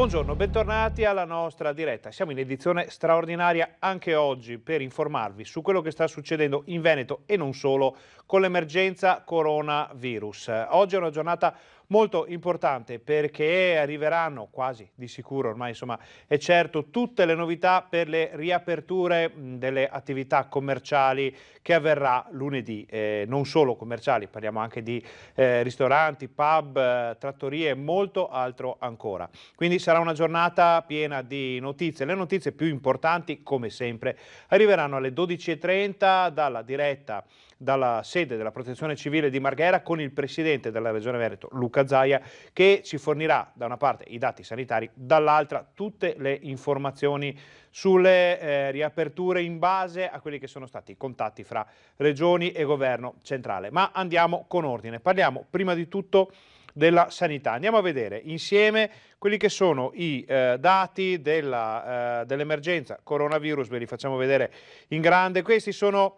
Buongiorno, bentornati alla nostra diretta. Siamo in edizione straordinaria anche oggi per informarvi su quello che sta succedendo in Veneto e non solo con l'emergenza coronavirus. Oggi è una giornata molto importante perché arriveranno quasi di sicuro, ormai insomma è certo, tutte le novità per le riaperture delle attività commerciali che avverrà lunedì. Non solo commerciali, parliamo anche di ristoranti, pub, trattorie e molto altro ancora. Quindi sarà una giornata piena di notizie. Le notizie più importanti, come sempre, arriveranno alle 12:30 dalla diretta dalla sede della Protezione Civile di Marghera con il presidente della Regione Veneto, Luca Zaia, che ci fornirà da una parte i dati sanitari, dall'altra tutte le informazioni sulle riaperture in base a quelli che sono stati i contatti fra regioni e governo centrale. Ma andiamo con ordine. Parliamo prima di tutto della sanità. Andiamo a vedere insieme quelli che sono i dati dell'emergenza coronavirus, ve li facciamo vedere in grande. Questi sono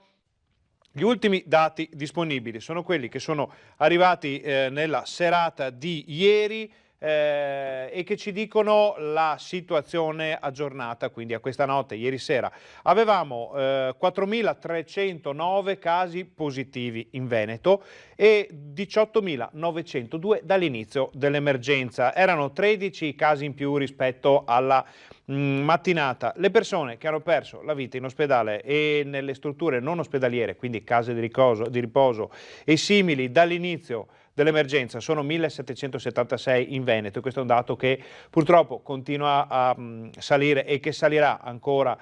gli ultimi dati disponibili, sono quelli che sono arrivati nella serata di ieri e che ci dicono la situazione aggiornata, quindi a questa notte, ieri sera. Avevamo 4.309 casi positivi in Veneto e 18.902 dall'inizio dell'emergenza. Erano 13 casi in più rispetto alla mattinata. Le persone che hanno perso la vita in ospedale e nelle strutture non ospedaliere, quindi case di riposo e simili, dall'inizio dell'emergenza sono 1.776 in Veneto. Questo è un dato che purtroppo continua a salire e che salirà ancora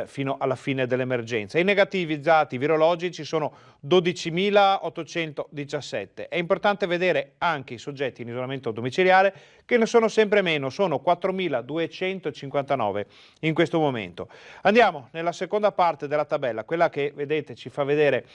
fino alla fine dell'emergenza. I negativizzati virologici sono 12.817. È importante vedere anche i soggetti in isolamento domiciliare, che ne sono sempre meno, sono 4.259 in questo momento. Andiamo nella seconda parte della tabella, quella che vedete ci fa vedere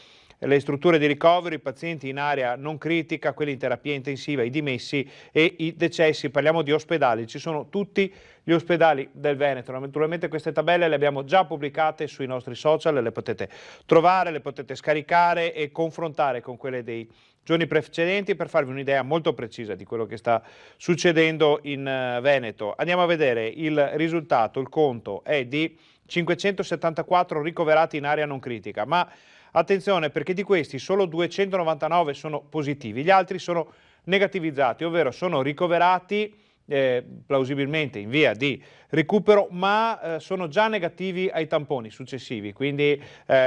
le strutture di ricovero, i pazienti in area non critica, quelli in terapia intensiva, i dimessi e i decessi. Parliamo di ospedali, ci sono tutti gli ospedali del Veneto. Naturalmente queste tabelle le abbiamo già pubblicate sui nostri social, le potete trovare, le potete scaricare e confrontare con quelle dei giorni precedenti per farvi un'idea molto precisa di quello che sta succedendo in Veneto. Andiamo a vedere il risultato, il conto è di 574 ricoverati in area non critica, ma attenzione perché di questi solo 299 sono positivi, gli altri sono negativizzati, ovvero sono ricoverati plausibilmente in via di recupero, ma sono già negativi ai tamponi successivi, quindi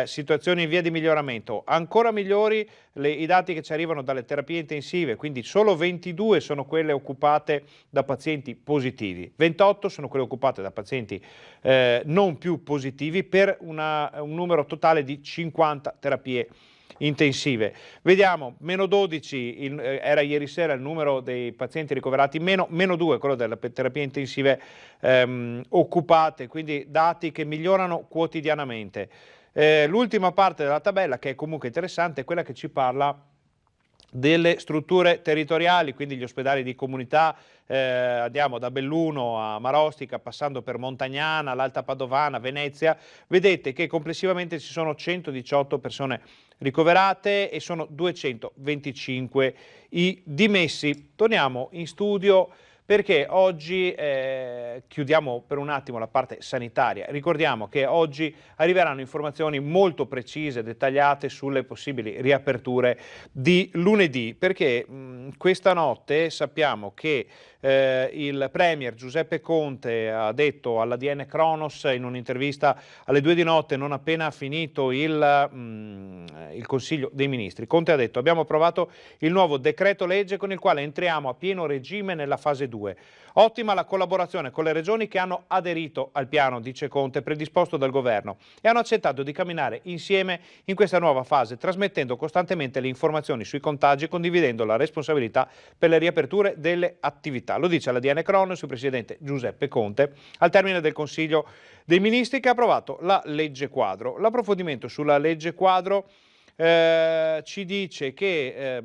situazioni in via di miglioramento. Ancora migliori i dati che ci arrivano dalle terapie intensive, quindi solo 22 sono quelle occupate da pazienti positivi, 28 sono quelle occupate da pazienti non più positivi, per un numero totale di 50 terapie intensive. Vediamo, meno 12 era ieri sera il numero dei pazienti ricoverati, meno 2 quello delle terapie intensive occupate, quindi dati che migliorano quotidianamente. L'ultima parte della tabella, che è comunque interessante, è quella che ci parla delle strutture territoriali, quindi gli ospedali di comunità. Andiamo da Belluno a Marostica, passando per Montagnana, l'Alta Padovana, Venezia. Vedete che complessivamente ci sono 118 persone ricoverate e sono 225 i dimessi. Torniamo in studio perché oggi chiudiamo per un attimo la parte sanitaria. Ricordiamo che oggi arriveranno informazioni molto precise, dettagliate sulle possibili riaperture di lunedì, perché questa notte sappiamo che il premier Giuseppe Conte ha detto all'ADN Cronos in un'intervista alle 2 di notte, non appena finito il Consiglio dei Ministri. Conte ha detto: abbiamo approvato il nuovo decreto legge con il quale entriamo a pieno regime nella fase 2. Ottima la collaborazione con le regioni che hanno aderito al piano, dice Conte, predisposto dal governo, e hanno accettato di camminare insieme in questa nuova fase, trasmettendo costantemente le informazioni sui contagi e condividendo la responsabilità per le riaperture delle attività. Lo dice all'ADN Cronos il presidente Giuseppe Conte al termine del Consiglio dei Ministri, che ha approvato la legge quadro. L'approfondimento sulla legge quadro ci dice che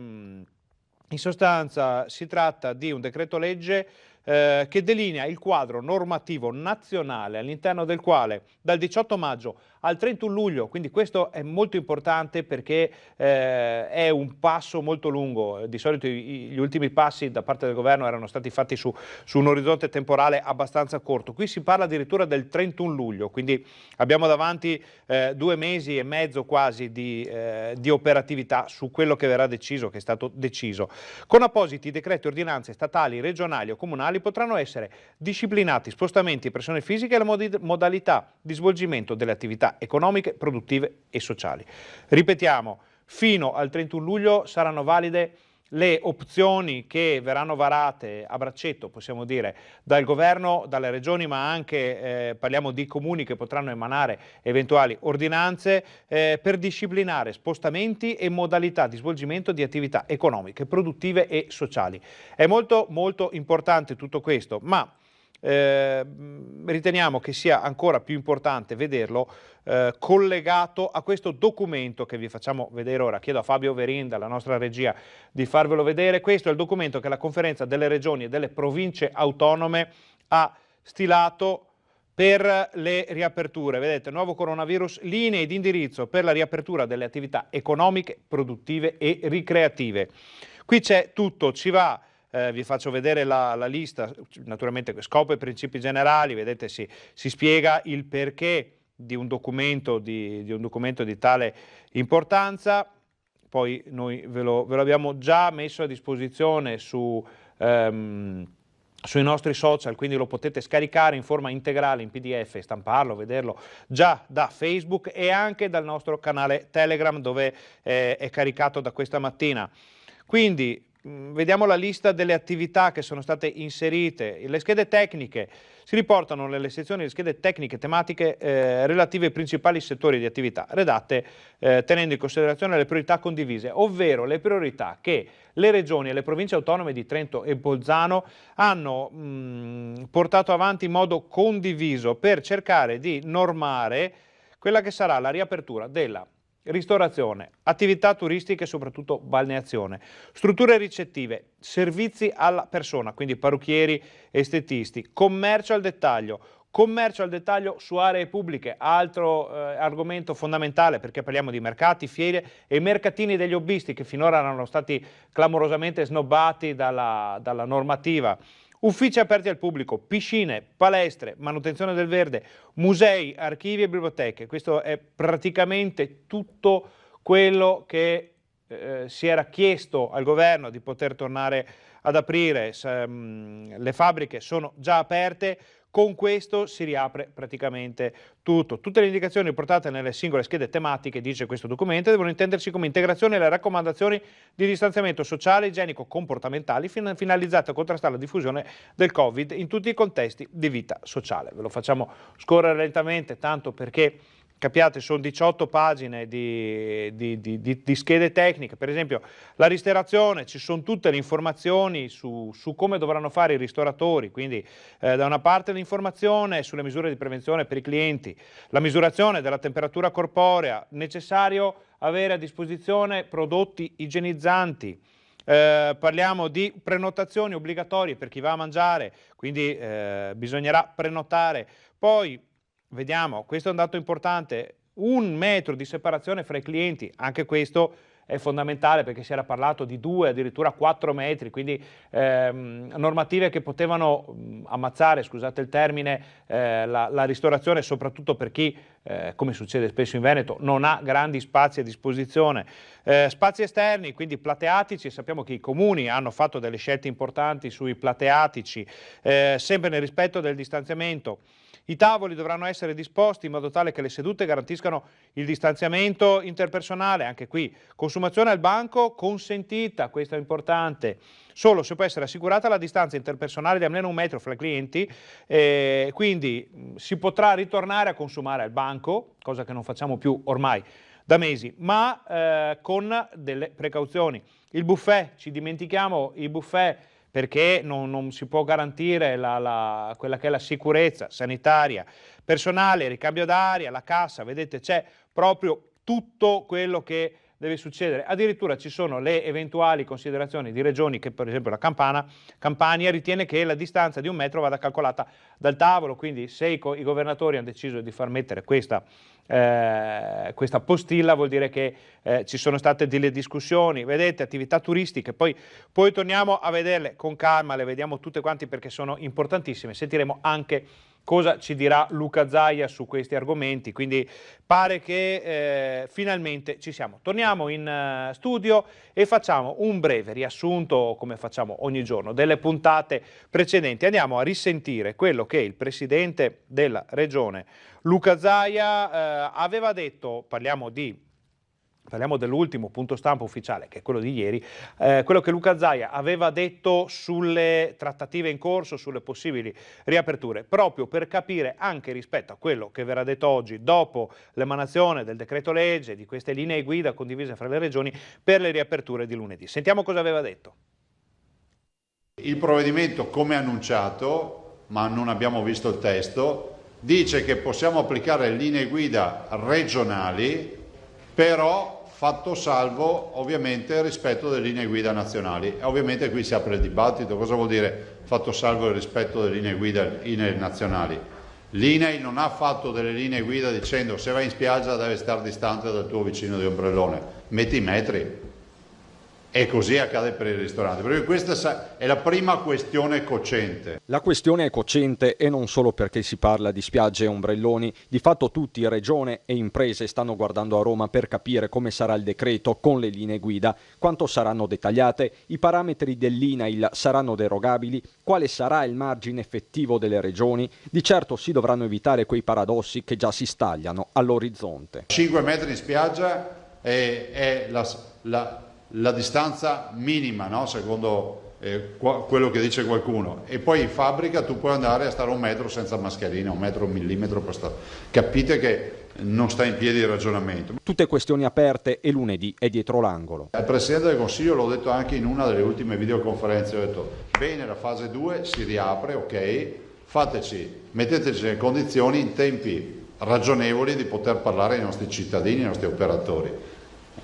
in sostanza si tratta di un decreto legge che delinea il quadro normativo nazionale all'interno del quale dal 18 maggio al 31 luglio, quindi questo è molto importante perché è un passo molto lungo. Di solito gli ultimi passi da parte del governo erano stati fatti su un orizzonte temporale abbastanza corto. Qui si parla addirittura del 31 luglio, quindi abbiamo davanti 2 mesi e mezzo quasi di operatività su quello che verrà deciso, che è stato deciso. Con appositi decreti, ordinanze statali, regionali o comunali potranno essere disciplinati spostamenti di persone fisiche e la modalità di svolgimento delle attività economiche, produttive e sociali. Ripetiamo, fino al 31 luglio saranno valide le opzioni che verranno varate a braccetto, possiamo dire, dal governo, dalle regioni, ma anche parliamo di comuni che potranno emanare eventuali ordinanze per disciplinare spostamenti e modalità di svolgimento di attività economiche, produttive e sociali. È molto molto importante tutto questo, ma riteniamo che sia ancora più importante vederlo collegato a questo documento che vi facciamo vedere ora. Chiedo a Fabio Verin, dalla nostra regia, di farvelo vedere. Questo è il documento che la Conferenza delle Regioni e delle Province Autonome ha stilato per le riaperture. Vedete, nuovo coronavirus, linee di indirizzo per la riapertura delle attività economiche, produttive e ricreative. Qui c'è tutto, ci va. Vi faccio vedere la lista, naturalmente scopo e principi generali, vedete si spiega il perché di un documento di tale importanza, poi noi ve lo abbiamo già messo a disposizione sui nostri social, quindi lo potete scaricare in forma integrale in PDF, stamparlo, vederlo già da Facebook e anche dal nostro canale Telegram dove è caricato da questa mattina. Quindi vediamo la lista delle attività che sono state inserite. Le schede tecniche si riportano nelle sezioni di schede tecniche tematiche relative ai principali settori di attività, redatte tenendo in considerazione le priorità condivise, ovvero le priorità che le regioni e le province autonome di Trento e Bolzano hanno portato avanti in modo condiviso per cercare di normare quella che sarà la riapertura della ristorazione, attività turistiche e soprattutto balneazione, strutture ricettive, servizi alla persona, quindi parrucchieri, estetisti, commercio al dettaglio su aree pubbliche, altro argomento fondamentale perché parliamo di mercati, fiere e mercatini degli hobbisti che finora erano stati clamorosamente snobbati dalla normativa. Uffici aperti al pubblico, piscine, palestre, manutenzione del verde, musei, archivi e biblioteche. Questo è praticamente tutto quello che si era chiesto al governo di poter tornare ad aprire. Le fabbriche sono già aperte. Con questo si riapre praticamente tutto. Tutte le indicazioni portate nelle singole schede tematiche, dice questo documento, devono intendersi come integrazione alle raccomandazioni di distanziamento sociale, igienico, comportamentali finalizzate a contrastare la diffusione del Covid in tutti i contesti di vita sociale. Ve lo facciamo scorrere lentamente, tanto perché capiate, sono 18 pagine di schede tecniche. Per esempio la ristorazione, ci sono tutte le informazioni su come dovranno fare i ristoratori, quindi da una parte l'informazione sulle misure di prevenzione per i clienti, la misurazione della temperatura corporea, necessario avere a disposizione prodotti igienizzanti. Parliamo di prenotazioni obbligatorie per chi va a mangiare, quindi bisognerà prenotare. Poi vediamo, questo è un dato importante, 1 metro di separazione fra i clienti, anche questo è fondamentale perché si era parlato di 2, addirittura 4 metri, quindi normative che potevano ammazzare, scusate il termine, la ristorazione, soprattutto per chi, come succede spesso in Veneto, non ha grandi spazi a disposizione. Spazi esterni, quindi plateatici, sappiamo che i comuni hanno fatto delle scelte importanti sui plateatici, sempre nel rispetto del distanziamento. I tavoli dovranno essere disposti in modo tale che le sedute garantiscano il distanziamento interpersonale, anche qui consumazione al banco consentita, questo è importante, solo se può essere assicurata la distanza interpersonale di almeno 1 metro fra i clienti, quindi si potrà ritornare a consumare al banco, cosa che non facciamo più ormai da mesi, ma con delle precauzioni. Il buffet, ci dimentichiamo i buffet, perché non si può garantire quella che è la sicurezza sanitaria, personale, ricambio d'aria, la cassa, vedete c'è proprio tutto quello che deve succedere. Addirittura ci sono le eventuali considerazioni di regioni che, per esempio la Campania ritiene che la distanza di 1 metro vada calcolata dal tavolo, quindi se i governatori hanno deciso di far mettere questa postilla vuol dire che ci sono state delle discussioni, vedete, attività turistiche, poi torniamo a vederle con calma, le vediamo tutte quanti perché sono importantissime, sentiremo anche cosa ci dirà Luca Zaia su questi argomenti, quindi pare che finalmente ci siamo. Torniamo in studio e facciamo un breve riassunto, come facciamo ogni giorno, delle puntate precedenti. Andiamo a risentire quello che il presidente della regione Luca Zaia aveva detto, parliamo dell'ultimo punto stampa ufficiale, che è quello di ieri, quello che Luca Zaia aveva detto sulle trattative in corso, sulle possibili riaperture, proprio per capire anche rispetto a quello che verrà detto oggi, dopo l'emanazione del decreto legge, di queste linee guida condivise fra le regioni per le riaperture di lunedì. Sentiamo cosa aveva detto. Il provvedimento, come annunciato, ma non abbiamo visto il testo, dice che possiamo applicare linee guida regionali, però fatto salvo ovviamente il rispetto delle linee guida nazionali. E ovviamente qui si apre il dibattito, cosa vuol dire fatto salvo il rispetto delle linee guida nazionali? L'INAIL non ha fatto delle linee guida dicendo se vai in spiaggia deve stare distante dal tuo vicino di ombrellone, metti i metri. E così accade per i ristoranti, perché questa è la prima questione cocente. La questione è cocente e non solo perché si parla di spiagge e ombrelloni. Di fatto tutti, regione e imprese, stanno guardando a Roma per capire come sarà il decreto con le linee guida, quanto saranno dettagliate, i parametri dell'INAIL saranno derogabili, quale sarà il margine effettivo delle regioni. Di certo si dovranno evitare quei paradossi che già si stagliano all'orizzonte. 5 metri in spiaggia è la distanza minima, no? Secondo quello che dice qualcuno, e poi in fabbrica tu puoi andare a stare 1 metro senza mascherina, 1 metro, 1 millimetro per stare. Capite che non sta in piedi il ragionamento. Tutte questioni aperte e lunedì è dietro l'angolo. Al Presidente del Consiglio l'ho detto anche in una delle ultime videoconferenze, ho detto bene, la fase 2 si riapre, ok, metteteci le condizioni in tempi ragionevoli di poter parlare ai nostri cittadini, ai nostri operatori.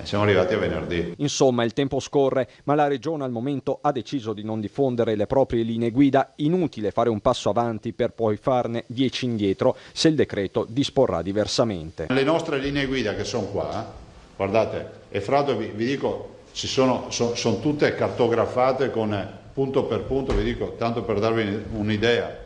Siamo arrivati a venerdì. Insomma, il tempo scorre, ma la Regione al momento ha deciso di non diffondere le proprie linee guida. Inutile fare un passo avanti per poi farne 10 indietro se il decreto disporrà diversamente. Le nostre linee guida che sono qua, guardate, e fra l'altro vi dico, sono tutte cartografate con punto per punto, vi dico, tanto per darvi un'idea.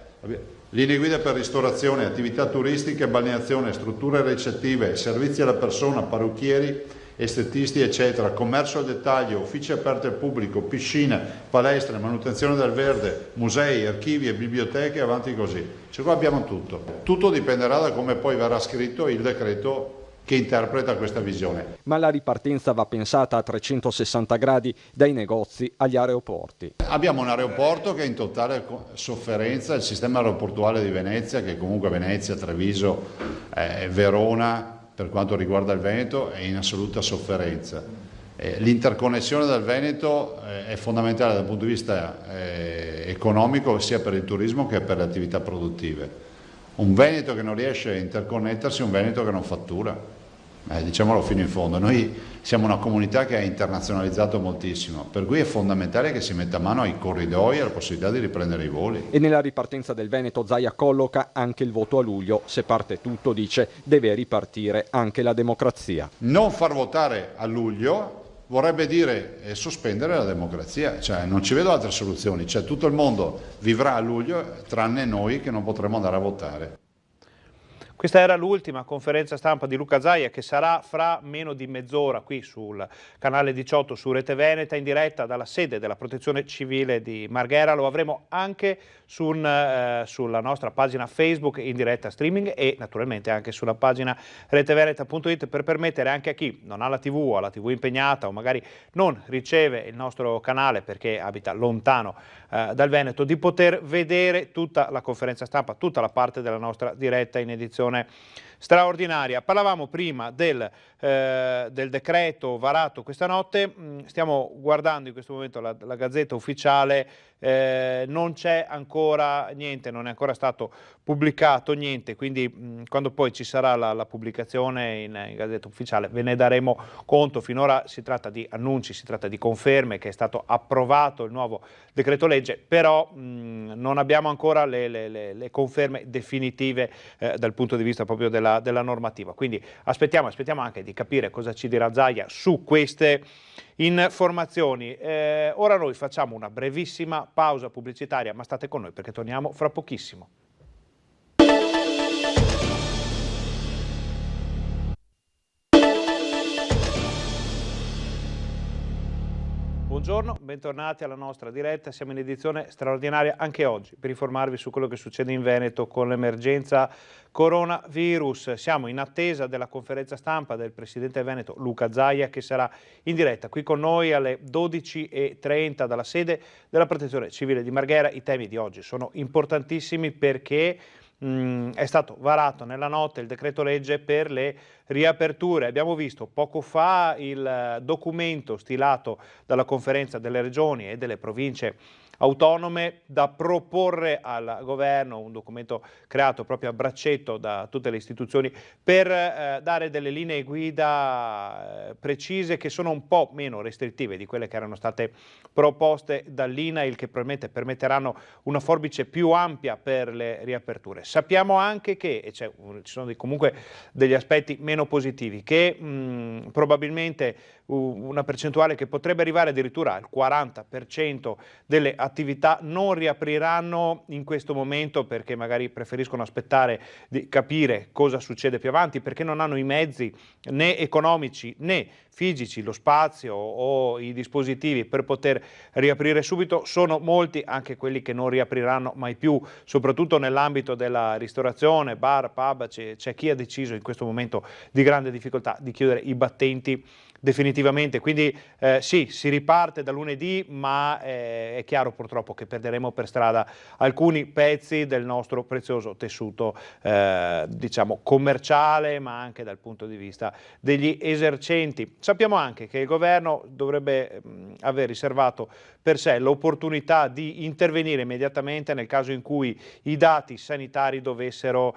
Linee guida per ristorazione, attività turistiche, balneazione, strutture ricettive, servizi alla persona, parrucchieri, estetisti eccetera, commercio al dettaglio, uffici aperti al pubblico, piscine, palestre, manutenzione del verde, musei, archivi e biblioteche, avanti così. Cioè qua abbiamo tutto. Tutto dipenderà da come poi verrà scritto il decreto che interpreta questa visione. Ma la ripartenza va pensata a 360 gradi, dai negozi agli aeroporti. Abbiamo un aeroporto che è in totale sofferenza, il sistema aeroportuale di Venezia, che comunque Venezia, Treviso, Verona, per quanto riguarda il Veneto, è in assoluta sofferenza. L'interconnessione del Veneto è fondamentale dal punto di vista economico sia per il turismo che per le attività produttive. Un Veneto che non riesce a interconnettersi è un Veneto che non fattura. Diciamolo fino in fondo, noi siamo una comunità che ha internazionalizzato moltissimo, per cui è fondamentale che si metta mano ai corridoi e alla possibilità di riprendere i voli. E nella ripartenza del Veneto Zaia colloca anche il voto a luglio. Se parte tutto, dice, deve ripartire anche la democrazia. Non far votare a luglio vorrebbe dire sospendere la democrazia, cioè non ci vedo altre soluzioni, cioè tutto il mondo vivrà a luglio tranne noi che non potremo andare a votare. Questa era l'ultima conferenza stampa di Luca Zaia, che sarà fra meno di mezz'ora qui sul canale 18 su Rete Veneta in diretta dalla sede della Protezione Civile di Marghera. Lo avremo anche sulla nostra pagina Facebook in diretta streaming e naturalmente anche sulla pagina reteveneta.it per permettere anche a chi non ha la TV o ha la TV impegnata o magari non riceve il nostro canale perché abita lontano dal Veneto di poter vedere tutta la conferenza stampa, tutta la parte della nostra diretta in edizione straordinaria. Parlavamo prima del decreto varato questa notte, stiamo guardando in questo momento la Gazzetta Ufficiale, non c'è ancora niente, non è ancora stato pubblicato niente, quindi quando poi ci sarà la pubblicazione in Gazzetta Ufficiale ve ne daremo conto. Finora si tratta di annunci, si tratta di conferme che è stato approvato il nuovo decreto legge, però non abbiamo ancora le conferme definitive dal punto di vista proprio della normativa, quindi aspettiamo anche di capire cosa ci dirà Zaia su queste informazioni. Ora noi facciamo una brevissima pausa pubblicitaria, ma state con noi perché torniamo fra pochissimo. Buongiorno, bentornati alla nostra diretta, siamo in edizione straordinaria anche oggi per informarvi su quello che succede in Veneto con l'emergenza coronavirus. Siamo in attesa della conferenza stampa del Presidente Veneto Luca Zaia che sarà in diretta qui con noi alle 12:30 dalla sede della Protezione Civile di Marghera. I temi di oggi sono importantissimi perché è stato varato nella notte il decreto legge per le riaperture. Abbiamo visto poco fa il documento stilato dalla conferenza delle regioni e delle province autonome da proporre al governo, un documento creato proprio a braccetto da tutte le istituzioni per dare delle linee guida precise che sono un po' meno restrittive di quelle che erano state proposte dall'INAIL, che probabilmente permetteranno una forbice più ampia per le riaperture. Sappiamo anche che ci sono comunque degli aspetti meno positivi, che probabilmente una percentuale che potrebbe arrivare addirittura al 40% delle attività non riapriranno in questo momento perché magari preferiscono aspettare di capire cosa succede più avanti, perché non hanno i mezzi né economici né fisici, lo spazio o i dispositivi per poter riaprire subito. Sono molti anche quelli che non riapriranno mai più, soprattutto nell'ambito della ristorazione, bar, pub. C'è chi ha deciso in questo momento di grande difficoltà di chiudere i battenti definitivamente, quindi sì, si riparte da lunedì, ma è chiaro purtroppo che perderemo per strada alcuni pezzi del nostro prezioso tessuto diciamo commerciale, ma anche dal punto di vista degli esercenti. Sappiamo anche che il governo dovrebbe aver riservato per sé l'opportunità di intervenire immediatamente nel caso in cui i dati sanitari dovessero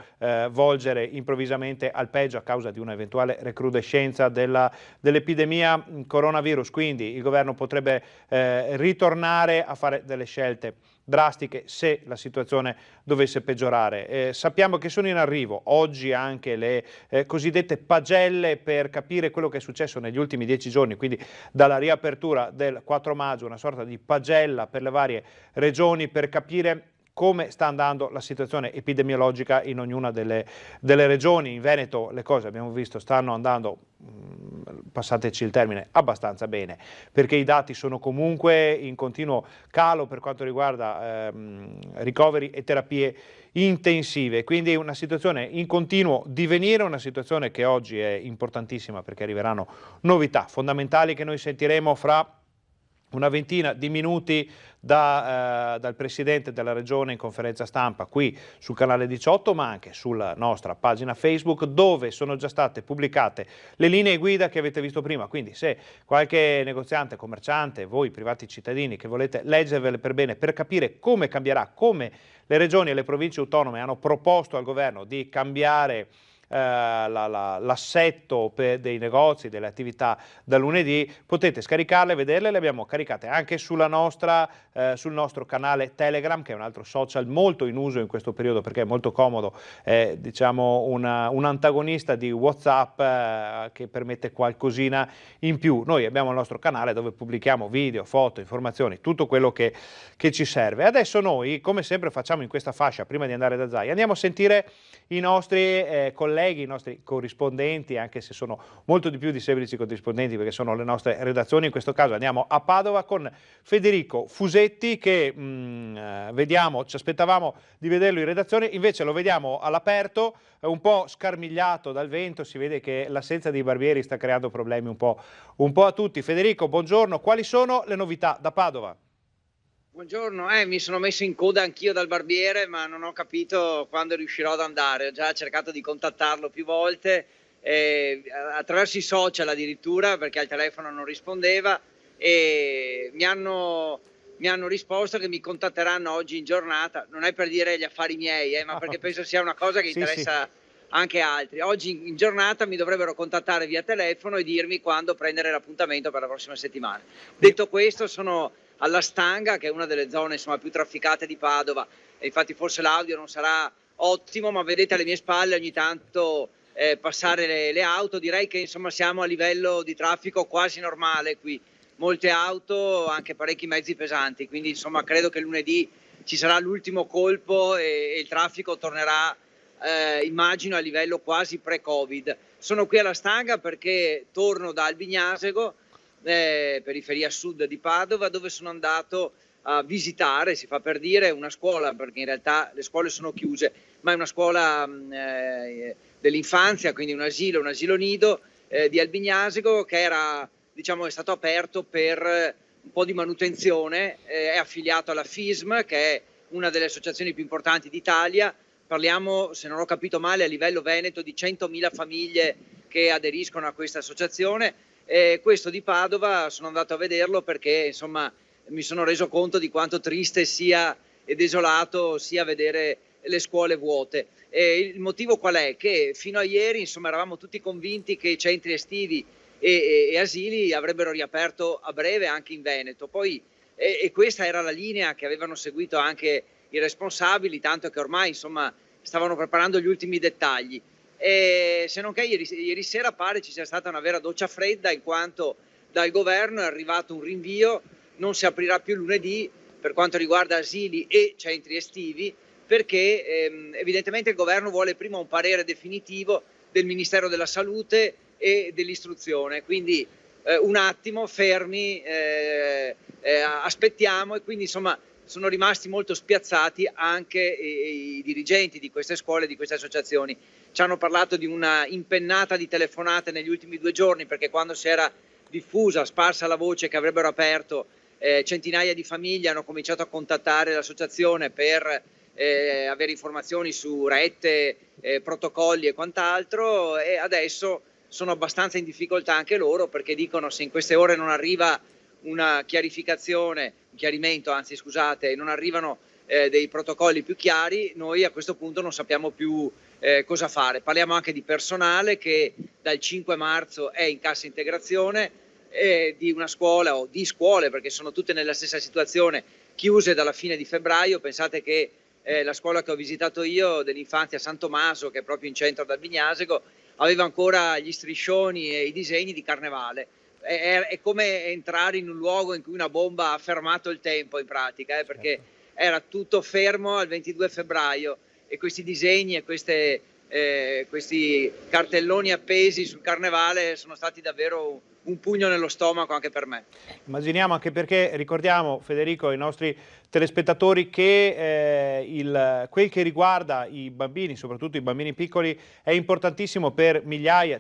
volgere improvvisamente al peggio a causa di un'eventuale recrudescenza dell'epidemia coronavirus. Quindi il governo potrebbe ritornare a fare delle scelte drastiche se la situazione dovesse peggiorare. Sappiamo che sono in arrivo oggi anche le cosiddette pagelle per capire quello che è successo negli ultimi 10 giorni, quindi dalla riapertura del 4 maggio, una sorta di pagella per le varie regioni per capire come sta andando la situazione epidemiologica in ognuna delle regioni. In Veneto le cose, abbiamo visto, stanno andando, passateci il termine, abbastanza bene, perché i dati sono comunque in continuo calo per quanto riguarda ricoveri e terapie intensive, quindi una situazione in continuo divenire, una situazione che oggi è importantissima perché arriveranno novità fondamentali che noi sentiremo fra una ventina di minuti dal Presidente della Regione in conferenza stampa qui sul canale 18, ma anche sulla nostra pagina Facebook, dove sono già state pubblicate le linee guida che avete visto prima. Quindi se qualche negoziante, commerciante, voi privati cittadini che volete leggervele per bene per capire come cambierà, come le regioni e le province autonome hanno proposto al governo di cambiare l'assetto dei negozi, delle attività da lunedì, potete scaricarle, vederle. Le abbiamo caricate anche sul nostro canale Telegram, che è un altro social molto in uso in questo periodo perché è molto comodo, è diciamo un antagonista di WhatsApp che permette qualcosina in più. Noi abbiamo il nostro canale dove pubblichiamo video, foto, informazioni, tutto quello che ci serve. Adesso noi, come sempre facciamo in questa fascia, prima di andare da Zaia, andiamo a sentire i nostri colleghi, i nostri corrispondenti, anche se sono molto di più di semplici corrispondenti perché sono le nostre redazioni. In questo caso andiamo a Padova con Federico Fusetti che vediamo, ci aspettavamo di vederlo in redazione, invece lo vediamo all'aperto, un po' scarmigliato dal vento, si vede che l'assenza dei barbieri sta creando problemi un po' a tutti. Federico, buongiorno, quali sono le novità da Padova? Buongiorno, mi sono messo in coda anch'io dal barbiere, ma non ho capito quando riuscirò ad andare. Ho già cercato di contattarlo più volte, attraverso i social addirittura, perché al telefono non rispondeva, e mi hanno risposto che mi contatteranno oggi in giornata. Non è per dire gli affari miei, ma perché penso sia una cosa che interessa anche altri. Oggi in giornata mi dovrebbero contattare via telefono e dirmi quando prendere l'appuntamento per la prossima settimana. Detto questo, sono alla Stanga, che è una delle zone più trafficate di Padova, e infatti forse l'audio non sarà ottimo, ma vedete alle mie spalle ogni tanto passare le auto. Direi che siamo a livello di traffico quasi normale qui, molte auto, anche parecchi mezzi pesanti, quindi credo che lunedì ci sarà l'ultimo colpo e il traffico tornerà immagino a livello quasi pre-Covid. Sono qui alla Stanga perché torno da Albignasego, periferia sud di Padova, dove sono andato a visitare, si fa per dire, una scuola, perché in realtà le scuole sono chiuse, ma è una scuola dell'infanzia, quindi un asilo nido di Albignasego, che è stato aperto per un po' di manutenzione, è affiliato alla FISM, che è una delle associazioni più importanti d'Italia. Parliamo, se non ho capito male, a livello veneto di 100.000 famiglie che aderiscono a questa associazione. Questo di Padova sono andato a vederlo perché mi sono reso conto di quanto triste sia e desolato sia vedere le scuole vuote. Il motivo qual è? Che fino a ieri eravamo tutti convinti che i centri estivi e asili avrebbero riaperto a breve anche in Veneto. Poi, questa era la linea che avevano seguito anche i responsabili, tanto che ormai stavano preparando gli ultimi dettagli. Se non che ieri sera pare ci sia stata una vera doccia fredda, in quanto dal governo è arrivato un rinvio, non si aprirà più lunedì per quanto riguarda asili e centri estivi, perché evidentemente il governo vuole prima un parere definitivo del Ministero della Salute e dell'Istruzione, quindi un attimo fermi, aspettiamo. E quindi sono rimasti molto spiazzati anche i dirigenti di queste scuole, di queste associazioni. Ci hanno parlato di una impennata di telefonate negli ultimi 2 giorni, perché quando si era diffusa, sparsa la voce che avrebbero aperto, centinaia di famiglie hanno cominciato a contattare l'associazione per avere informazioni su rette, protocolli e quant'altro, e adesso sono abbastanza in difficoltà anche loro, perché dicono: se in queste ore non arriva un chiarimento, e non arrivano dei protocolli più chiari, noi a questo punto non sappiamo più cosa fare. Parliamo anche di personale che dal 5 marzo è in cassa integrazione, di una scuola o di scuole, perché sono tutte nella stessa situazione, chiuse dalla fine di febbraio. Pensate che la scuola che ho visitato io dell'infanzia San Tommaso, che è proprio in centro ad Albignasego, aveva ancora gli striscioni e i disegni di carnevale. È come entrare in un luogo in cui una bomba ha fermato il tempo, in pratica, perché era tutto fermo al 22 febbraio e questi disegni e questi cartelloni appesi sul carnevale sono stati davvero un pugno nello stomaco anche per me. Immaginiamo, anche perché ricordiamo, Federico, ai nostri telespettatori che quel che riguarda i bambini, soprattutto i bambini piccoli, è importantissimo per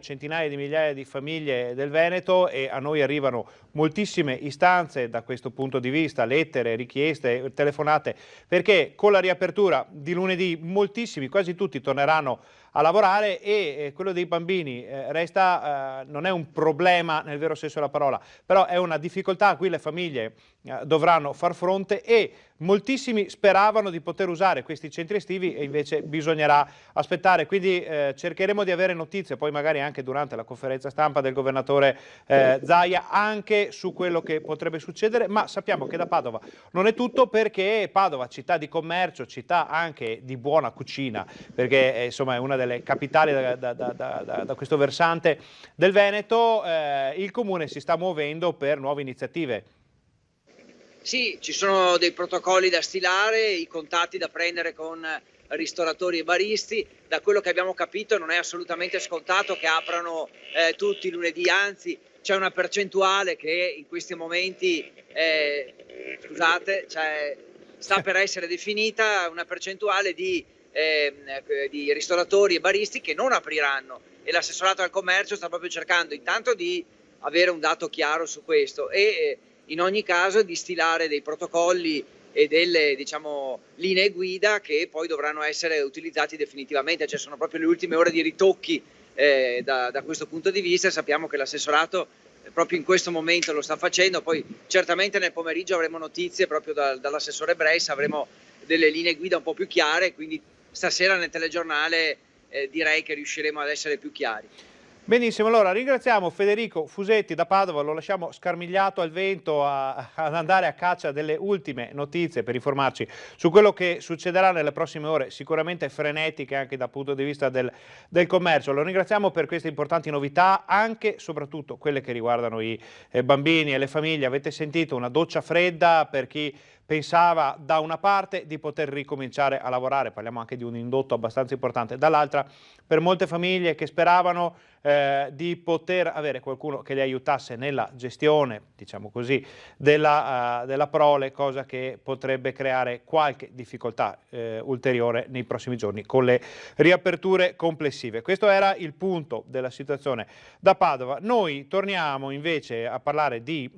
centinaia di migliaia di famiglie del Veneto, e a noi arrivano moltissime istanze da questo punto di vista, lettere, richieste, telefonate, perché con la riapertura di lunedì moltissimi, quasi tutti, torneranno a lavorare, e quello dei bambini resta, non è un problema nel vero senso della parola, però è una difficoltà a cui le famiglie dovranno far fronte, e moltissimi speravano di poter usare questi centri estivi e invece bisognerà aspettare. Quindi cercheremo di avere notizie poi magari anche durante la conferenza stampa del governatore Zaia anche su quello che potrebbe succedere, ma sappiamo che da Padova non è tutto, perché Padova, città di commercio, città anche di buona cucina, perché insomma è una delle capitali da questo versante del Veneto, il comune si sta muovendo per nuove iniziative. Sì, ci sono dei protocolli da stilare, i contatti da prendere con ristoratori e baristi. Da quello che abbiamo capito non è assolutamente scontato che aprano tutti i lunedì, anzi c'è una percentuale che in questi momenti, sta per essere definita, una percentuale di ristoratori e baristi che non apriranno, e l'assessorato al commercio sta proprio cercando intanto di avere un dato chiaro su questo e in ogni caso di stilare dei protocolli e delle, diciamo, linee guida che poi dovranno essere utilizzati definitivamente, cioè sono proprio le ultime ore di ritocchi da questo punto di vista. Sappiamo che l'assessorato proprio in questo momento lo sta facendo, poi certamente nel pomeriggio avremo notizie proprio dall'assessore Bressa, avremo delle linee guida un po' più chiare, quindi stasera nel telegiornale direi che riusciremo ad essere più chiari. Benissimo, allora ringraziamo Federico Fusetti da Padova, lo lasciamo scarmigliato al vento ad andare a caccia delle ultime notizie per informarci su quello che succederà nelle prossime ore, sicuramente frenetiche anche dal punto di vista del commercio. Lo ringraziamo per queste importanti novità, anche e soprattutto quelle che riguardano i bambini e le famiglie. Avete sentito una doccia fredda per chi pensava da una parte di poter ricominciare a lavorare, parliamo anche di un indotto abbastanza importante, dall'altra per molte famiglie che speravano di poter avere qualcuno che li aiutasse nella gestione, diciamo così, della prole, cosa che potrebbe creare qualche difficoltà ulteriore nei prossimi giorni con le riaperture complessive. Questo era il punto della situazione da Padova. Noi torniamo invece a parlare di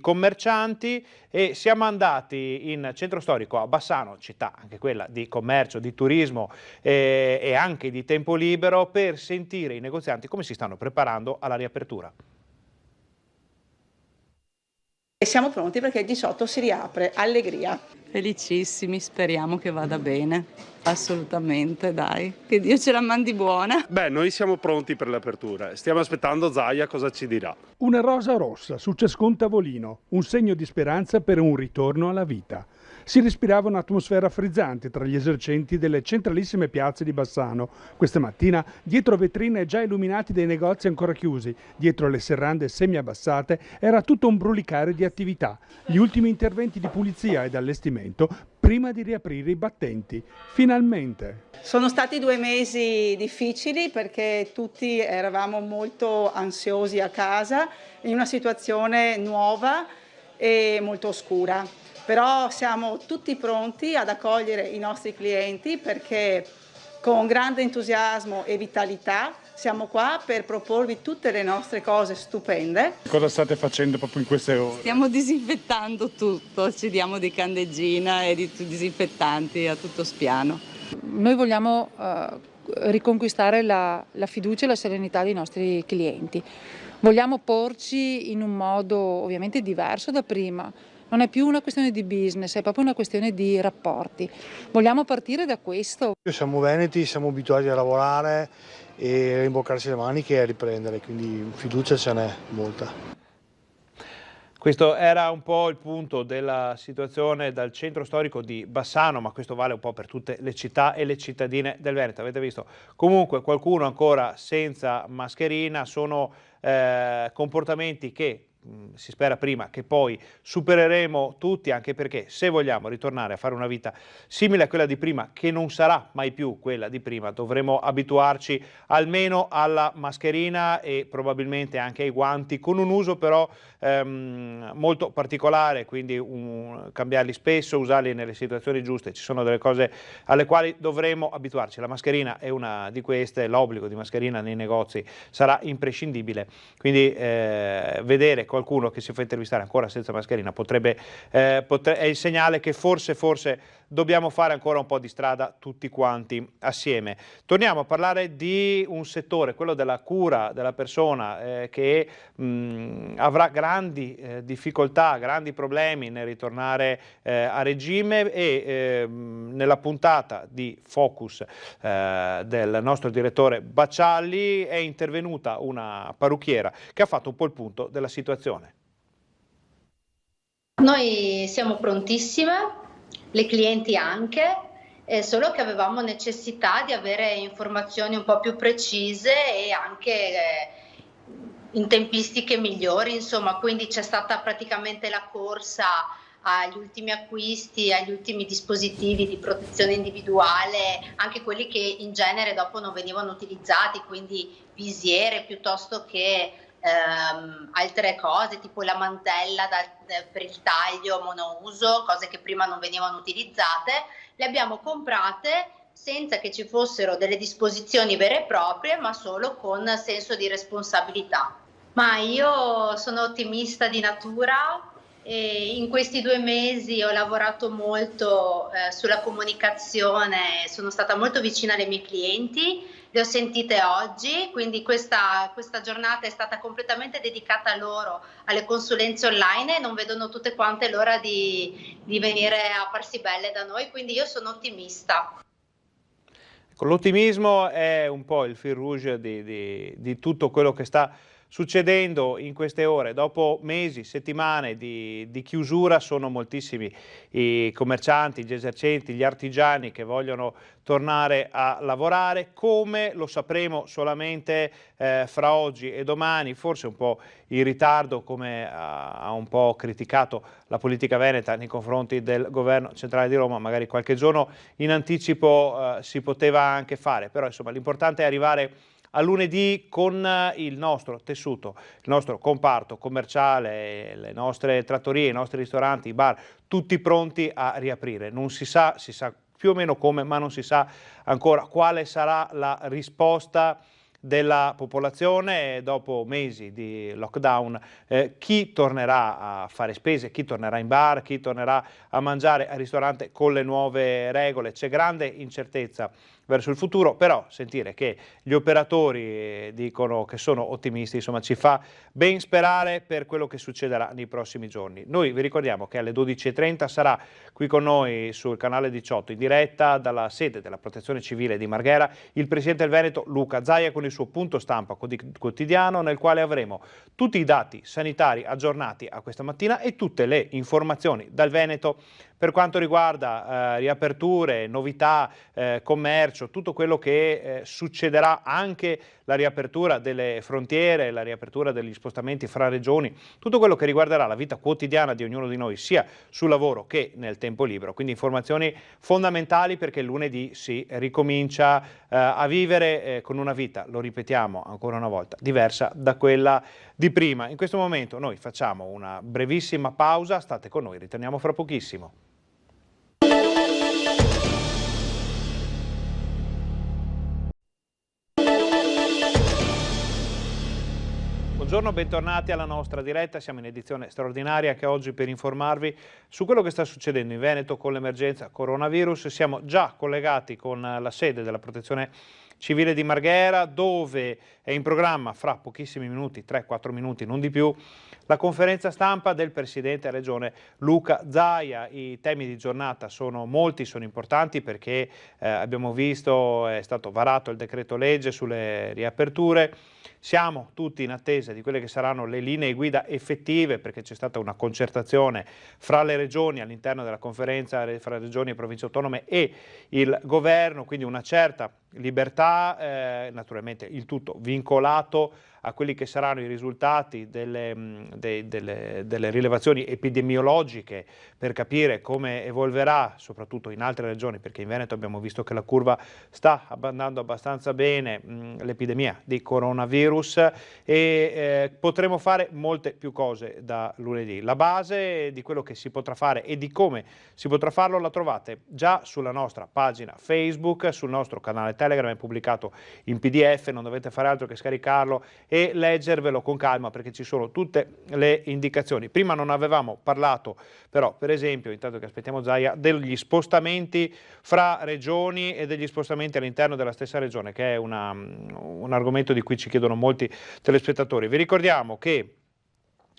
commercianti e siamo andati in centro storico a Bassano, città anche quella di commercio, di turismo e anche di tempo libero, per sentire i negozianti come si stanno preparando alla riapertura. E siamo pronti perché il 18 si riapre, allegria. Felicissimi, speriamo che vada bene, assolutamente, dai, che Dio ce la mandi buona. Beh, noi siamo pronti per l'apertura, stiamo aspettando Zaia cosa ci dirà. Una rosa rossa su ciascun tavolino, un segno di speranza per un ritorno alla vita. Si respirava un'atmosfera frizzante tra gli esercenti delle centralissime piazze di Bassano. Questa mattina, dietro vetrine già illuminati dei negozi ancora chiusi, dietro le serrande semi-abbassate, era tutto un brulicare di attività. Gli ultimi interventi di pulizia ed allestimento prima di riaprire i battenti. Finalmente. Sono stati 2 mesi difficili perché tutti eravamo molto ansiosi a casa, in una situazione nuova e molto oscura. Però siamo tutti pronti ad accogliere i nostri clienti perché con grande entusiasmo e vitalità siamo qua per proporvi tutte le nostre cose stupende. Cosa state facendo proprio in queste ore? Stiamo disinfettando tutto, ci diamo di candeggina e di disinfettanti a tutto spiano. Noi vogliamo riconquistare la fiducia e la serenità dei nostri clienti. Vogliamo porci in un modo ovviamente diverso da prima. Non è più una questione di business, è proprio una questione di rapporti. Vogliamo partire da questo. Siamo veneti, siamo abituati a lavorare e rimboccarsi le maniche e a riprendere, quindi fiducia ce n'è molta. Questo era un po' il punto della situazione dal centro storico di Bassano, ma questo vale un po' per tutte le città e le cittadine del Veneto. Avete visto comunque qualcuno ancora senza mascherina, sono comportamenti che si spera prima che poi supereremo tutti, anche perché se vogliamo ritornare a fare una vita simile a quella di prima, che non sarà mai più quella di prima, dovremo abituarci almeno alla mascherina e probabilmente anche ai guanti, con un uso però molto particolare, quindi cambiarli spesso, usarli nelle situazioni giuste. Ci sono delle cose alle quali dovremo abituarci, la mascherina è una di queste, l'obbligo di mascherina nei negozi sarà imprescindibile, quindi vedere qualcuno che si fa intervistare ancora senza mascherina è il segnale che forse dobbiamo fare ancora un po' di strada tutti quanti assieme. Torniamo a parlare di un settore, quello della cura della persona, che avrà grandi difficoltà, grandi problemi nel ritornare a regime e nella puntata di Focus del nostro direttore Baccialli è intervenuta una parrucchiera che ha fatto un po' il punto della situazione. Noi siamo prontissime, le clienti anche, solo che avevamo necessità di avere informazioni un po' più precise e anche in tempistiche migliori, insomma, quindi c'è stata praticamente la corsa agli ultimi acquisti, agli ultimi dispositivi di protezione individuale, anche quelli che in genere dopo non venivano utilizzati, quindi visiere piuttosto che altre cose tipo la mantella per il taglio monouso, cose che prima non venivano utilizzate, le abbiamo comprate senza che ci fossero delle disposizioni vere e proprie, ma solo con senso di responsabilità. Ma io sono ottimista di natura E in questi 2 mesi ho lavorato molto sulla comunicazione, sono stata molto vicina ai miei clienti, le ho sentite oggi, quindi questa giornata è stata completamente dedicata a loro, alle consulenze online, e non vedono tutte quante l'ora di venire a farsi belle da noi, quindi io sono ottimista. L'ottimismo è un po' il fil rouge di tutto quello che sta succedendo in queste ore. Dopo mesi, settimane di chiusura, sono moltissimi i commercianti, gli esercenti, gli artigiani che vogliono tornare a lavorare. Come lo sapremo solamente fra oggi e domani, forse un po' in ritardo, come ha un po' criticato la politica veneta nei confronti del governo centrale di Roma, magari qualche giorno in anticipo si poteva anche fare, però insomma l'importante è arrivare a lunedì con il nostro tessuto, il nostro comparto commerciale, le nostre trattorie, i nostri ristoranti, i bar, tutti pronti a riaprire. Non si sa più o meno come, ma non si sa ancora quale sarà la risposta della popolazione dopo mesi di lockdown. Chi tornerà a fare spese, chi tornerà in bar, chi tornerà a mangiare al ristorante con le nuove regole. C'è grande incertezza verso il futuro, però sentire che gli operatori dicono che sono ottimisti, insomma, ci fa ben sperare per quello che succederà nei prossimi giorni. Noi vi ricordiamo che alle 12:30 sarà qui con noi sul canale 18 in diretta dalla sede della Protezione Civile di Marghera il Presidente del Veneto Luca Zaia con il suo punto stampa quotidiano, nel quale avremo tutti i dati sanitari aggiornati a questa mattina e tutte le informazioni dal Veneto per quanto riguarda riaperture, novità, commercio, tutto quello che succederà, anche la riapertura delle frontiere, la riapertura degli spostamenti fra regioni, tutto quello che riguarderà la vita quotidiana di ognuno di noi, sia sul lavoro che nel tempo libero. Quindi informazioni fondamentali, perché il lunedì si ricomincia a vivere con una vita, lo ripetiamo ancora una volta, diversa da quella di prima. In questo momento noi facciamo una brevissima pausa, state con noi, ritorniamo fra pochissimo. Buongiorno, bentornati alla nostra diretta, siamo in edizione straordinaria anche oggi per informarvi su quello che sta succedendo in Veneto con l'emergenza coronavirus. Siamo già collegati con la sede della Protezione Civile di Marghera, dove è in programma fra pochissimi minuti, 3-4 minuti, non di più, la conferenza stampa del Presidente della Regione Luca Zaia. I temi di giornata sono molti, sono importanti perché abbiamo visto, è stato varato il decreto legge sulle riaperture. Siamo tutti in attesa di quelle che saranno le linee guida effettive, perché c'è stata una concertazione fra le regioni all'interno della conferenza fra regioni e province autonome e il governo, quindi una certa libertà, naturalmente il tutto vincolato a quelli che saranno i risultati delle rilevazioni epidemiologiche per capire come evolverà, soprattutto in altre regioni, perché in Veneto abbiamo visto che la curva sta andando abbastanza bene, l'epidemia di coronavirus, e potremo fare molte più cose da lunedì. La base di quello che si potrà fare e di come si potrà farlo la trovate già sulla nostra pagina Facebook, sul nostro canale Telegram, è pubblicato in PDF, non dovete fare altro che scaricarlo e leggervelo con calma, perché ci sono tutte le indicazioni. Prima non avevamo parlato però, per esempio, intanto che aspettiamo Zaia, degli spostamenti fra regioni e degli spostamenti all'interno della stessa regione, che è un argomento di cui ci chiedono molti telespettatori. Vi ricordiamo che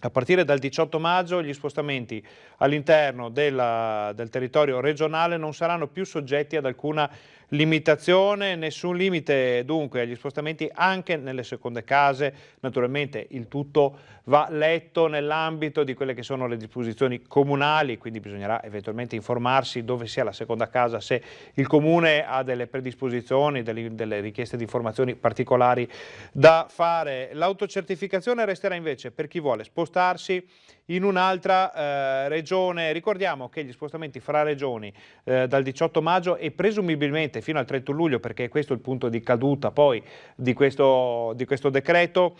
a partire dal 18 maggio gli spostamenti all'interno del territorio regionale non saranno più soggetti ad alcuna limitazione, nessun limite dunque agli spostamenti anche nelle seconde case. Naturalmente il tutto va letto nell'ambito di quelle che sono le disposizioni comunali, quindi bisognerà eventualmente informarsi dove sia la seconda casa, se il comune ha delle predisposizioni, delle richieste di informazioni particolari da fare. L'autocertificazione resterà invece per chi vuole spostarsi in un'altra regione. Ricordiamo che gli spostamenti fra regioni dal 18 maggio e presumibilmente fino al 31 luglio, perché questo è il punto di caduta poi di questo decreto,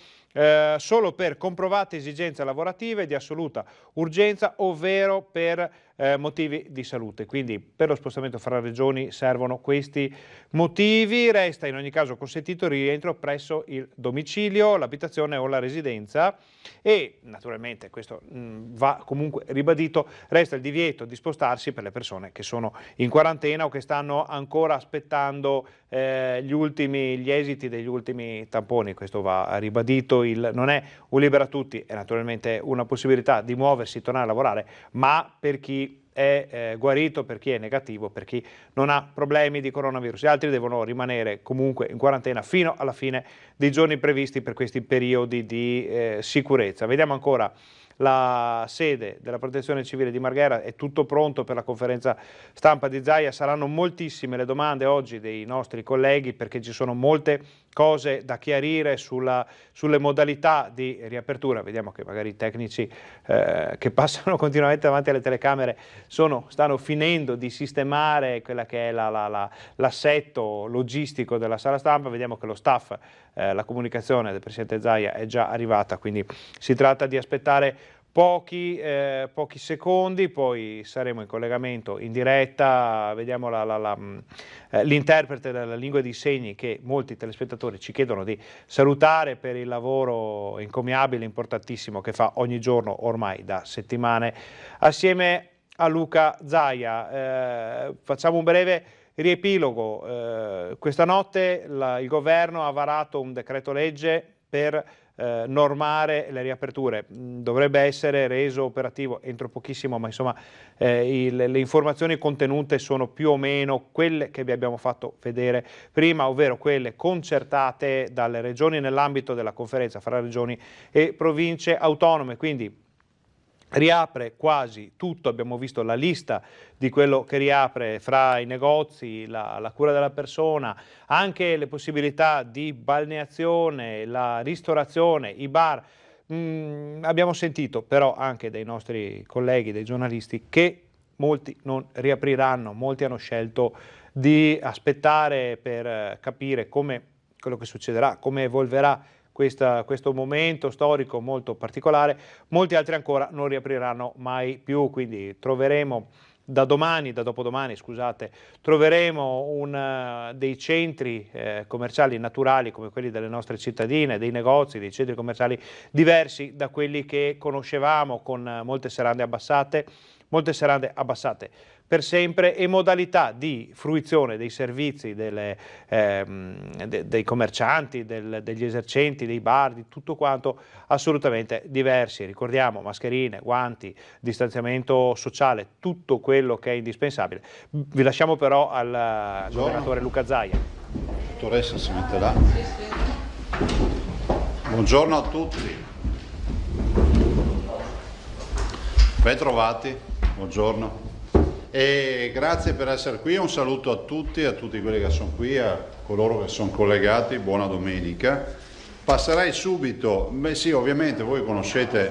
solo per comprovate esigenze lavorative di assoluta urgenza, ovvero per motivi di salute. Quindi per lo spostamento fra regioni servono questi motivi. Resta in ogni caso consentito il rientro presso il domicilio, l'abitazione o la residenza e naturalmente questo va comunque ribadito, resta il divieto di spostarsi per le persone che sono in quarantena o che stanno ancora aspettando gli esiti degli ultimi tamponi. Questo va ribadito, non è un libera a tutti, è naturalmente una possibilità di muoversi, tornare a lavorare, ma per chi è guarito, per chi è negativo, per chi non ha problemi di coronavirus. Gli altri devono rimanere comunque in quarantena fino alla fine dei giorni previsti per questi periodi di sicurezza. Vediamo ancora la sede della Protezione Civile di Marghera, è tutto pronto per la conferenza stampa di Zaia. Saranno moltissime le domande oggi dei nostri colleghi perché ci sono molte cose da chiarire sulle modalità di riapertura. Vediamo che magari i tecnici che passano continuamente davanti alle telecamere stanno finendo di sistemare quella che è l'assetto logistico della sala stampa. Vediamo che lo staff, la comunicazione del Presidente Zaia è già arrivata, quindi si tratta di aspettare pochi secondi, poi saremo in collegamento in diretta. Vediamo l'interprete della lingua dei segni che molti telespettatori ci chiedono di salutare per il lavoro encomiabile, importantissimo che fa ogni giorno ormai da settimane assieme a Luca Zaia. Facciamo un breve riepilogo. Questa notte il governo ha varato un decreto legge per normare le riaperture. Dovrebbe essere reso operativo entro pochissimo, ma insomma le informazioni contenute sono più o meno quelle che vi abbiamo fatto vedere prima, ovvero quelle concertate dalle regioni nell'ambito della conferenza fra regioni e province autonome. Quindi riapre quasi tutto, abbiamo visto la lista di quello che riapre fra i negozi, la cura della persona, anche le possibilità di balneazione, la ristorazione, i bar. Abbiamo sentito però anche dai nostri colleghi, dei giornalisti, che molti non riapriranno, molti hanno scelto di aspettare per capire quello che succederà, come evolverà questo momento storico molto particolare. Molti altri ancora non riapriranno mai più, quindi troveremo da dopodomani, troveremo dei centri commerciali naturali come quelli delle nostre cittadine, dei negozi, dei centri commerciali diversi da quelli che conoscevamo, con molte serrande abbassate per sempre e modalità di fruizione dei servizi dei commercianti, degli esercenti, dei bar, di tutto quanto assolutamente diversi. Ricordiamo mascherine, guanti, distanziamento sociale, tutto quello che è indispensabile. Vi lasciamo però al governatore Luca Zaia. Dottoressa si mette là. Buongiorno a tutti. Ben trovati, buongiorno. E grazie per essere qui, un saluto a tutti quelli che sono qui, a coloro che sono collegati, buona domenica. Passerei subito, sì, ovviamente voi conoscete,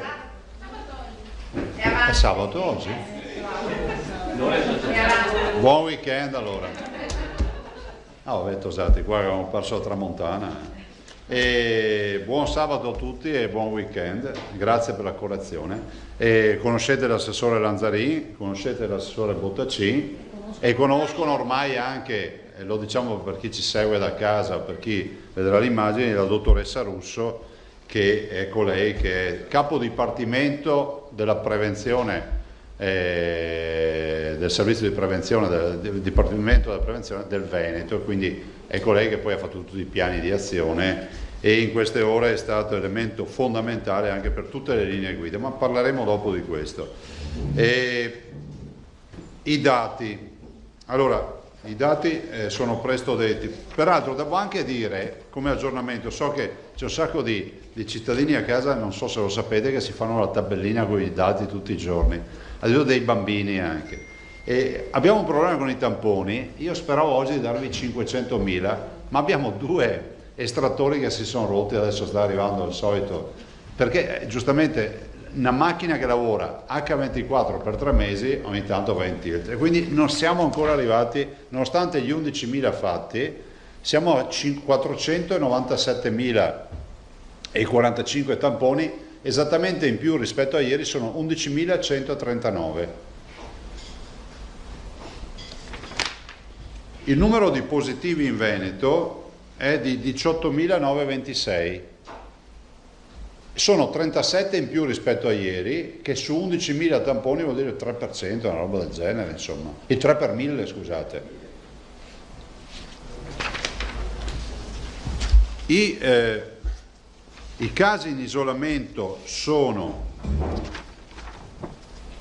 è sabato oggi? Buon weekend allora. Avete osati qua che abbiamo perso la tramontana. E buon sabato a tutti e buon weekend, grazie per la correzione. E conoscete l'assessore Lanzarin, conoscete l'assessore Bottacin e conoscono ormai anche, lo diciamo per chi ci segue da casa, per chi vedrà le immagini, la dottoressa Russo, che è colei che è capo dipartimento della prevenzione, del servizio di prevenzione, del Dipartimento della Prevenzione del Veneto, quindi è colei che poi ha fatto tutti i piani di azione e in queste ore è stato elemento fondamentale anche per tutte le linee guida, ma parleremo dopo di questo. I dati, allora i dati sono presto detti, peraltro devo anche dire come aggiornamento, so che c'è un sacco di cittadini a casa, non so se lo sapete, che si fanno la tabellina con i dati tutti i giorni, addirittura dei bambini anche. E abbiamo un problema con i tamponi, io speravo oggi di darvi 500.000, ma abbiamo 2 estrattori che si sono rotti, adesso sta arrivando il solito, perché giustamente una macchina che lavora H24 per 3 mesi ogni tanto va in tilt, e quindi non siamo ancora arrivati, nonostante gli 11.000 fatti, siamo a 497.000 e i 45 tamponi esattamente in più rispetto a ieri sono 11.139. Il numero di positivi in Veneto è di 18.926. Sono 37 in più rispetto a ieri, che su 11.000 tamponi vuol dire il 3%, una roba del genere, insomma. Il 3 per 1000, scusate. I casi in isolamento sono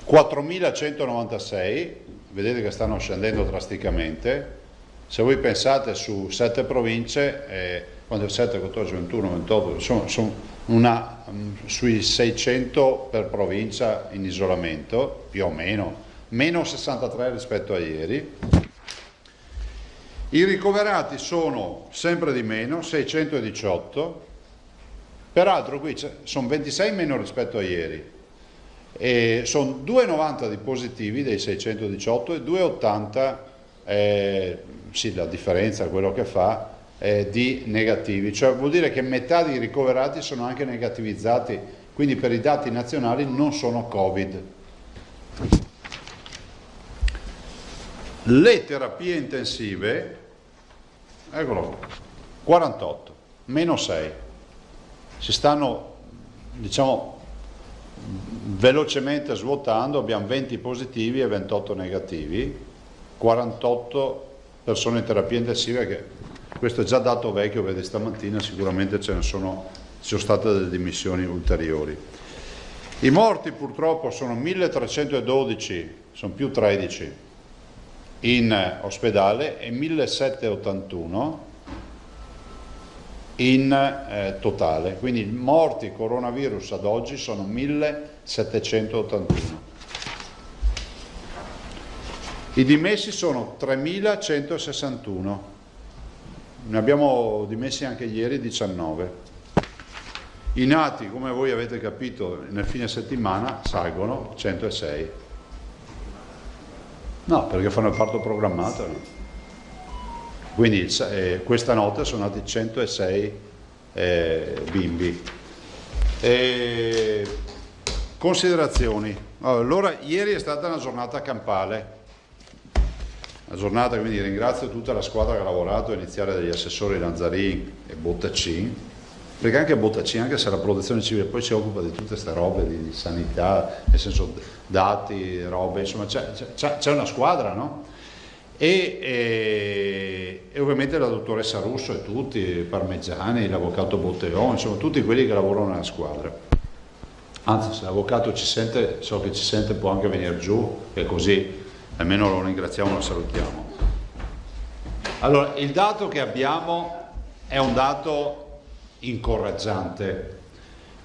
4.196, vedete che stanno scendendo drasticamente. Se voi pensate su 7 province, quando 7, 14, 21, 28, sono sui 600 per provincia in isolamento, più o meno, meno 63 rispetto a ieri. I ricoverati sono sempre di meno, 618, peraltro qui sono 26 meno rispetto a ieri, e sono 2,90 di positivi dei 618 e 2,80, sì, la differenza, quello che fa, di negativi, cioè vuol dire che metà dei ricoverati sono anche negativizzati, quindi per i dati nazionali non sono Covid. Le terapie intensive, eccolo qua, 48, meno 6, si stanno, diciamo, velocemente svuotando, abbiamo 20 positivi e 28 negativi, 48 persone in terapia intensiva, che questo è già dato vecchio, vedi stamattina sicuramente ci sono state delle dimissioni ulteriori. I morti purtroppo sono 1312, sono più 13 in ospedale e 1781 in totale, quindi morti coronavirus ad oggi sono 1781. I dimessi sono 3161, ne abbiamo dimessi anche ieri 19. I nati, come voi avete capito, nel fine settimana salgono 106. No, perché fanno il parto programmato, no? Quindi questa notte sono nati 106 bimbi. Considerazioni. Allora, ieri è stata una giornata campale, una giornata, quindi ringrazio tutta la squadra che ha lavorato, a iniziare dagli assessori Nazzarin e Bottacin, perché anche Bottacin, anche se la protezione civile poi si occupa di tutte queste robe di sanità, nel senso dati, robe, insomma c'è una squadra, no? E ovviamente la dottoressa Russo e tutti, Parmigiani, l'avvocato Botteon, insomma tutti quelli che lavorano nella squadra. Anzi, se l'avvocato ci sente, so che ci sente, può anche venire giù, e così almeno lo ringraziamo e lo salutiamo. Allora, il dato che abbiamo è un dato incoraggiante.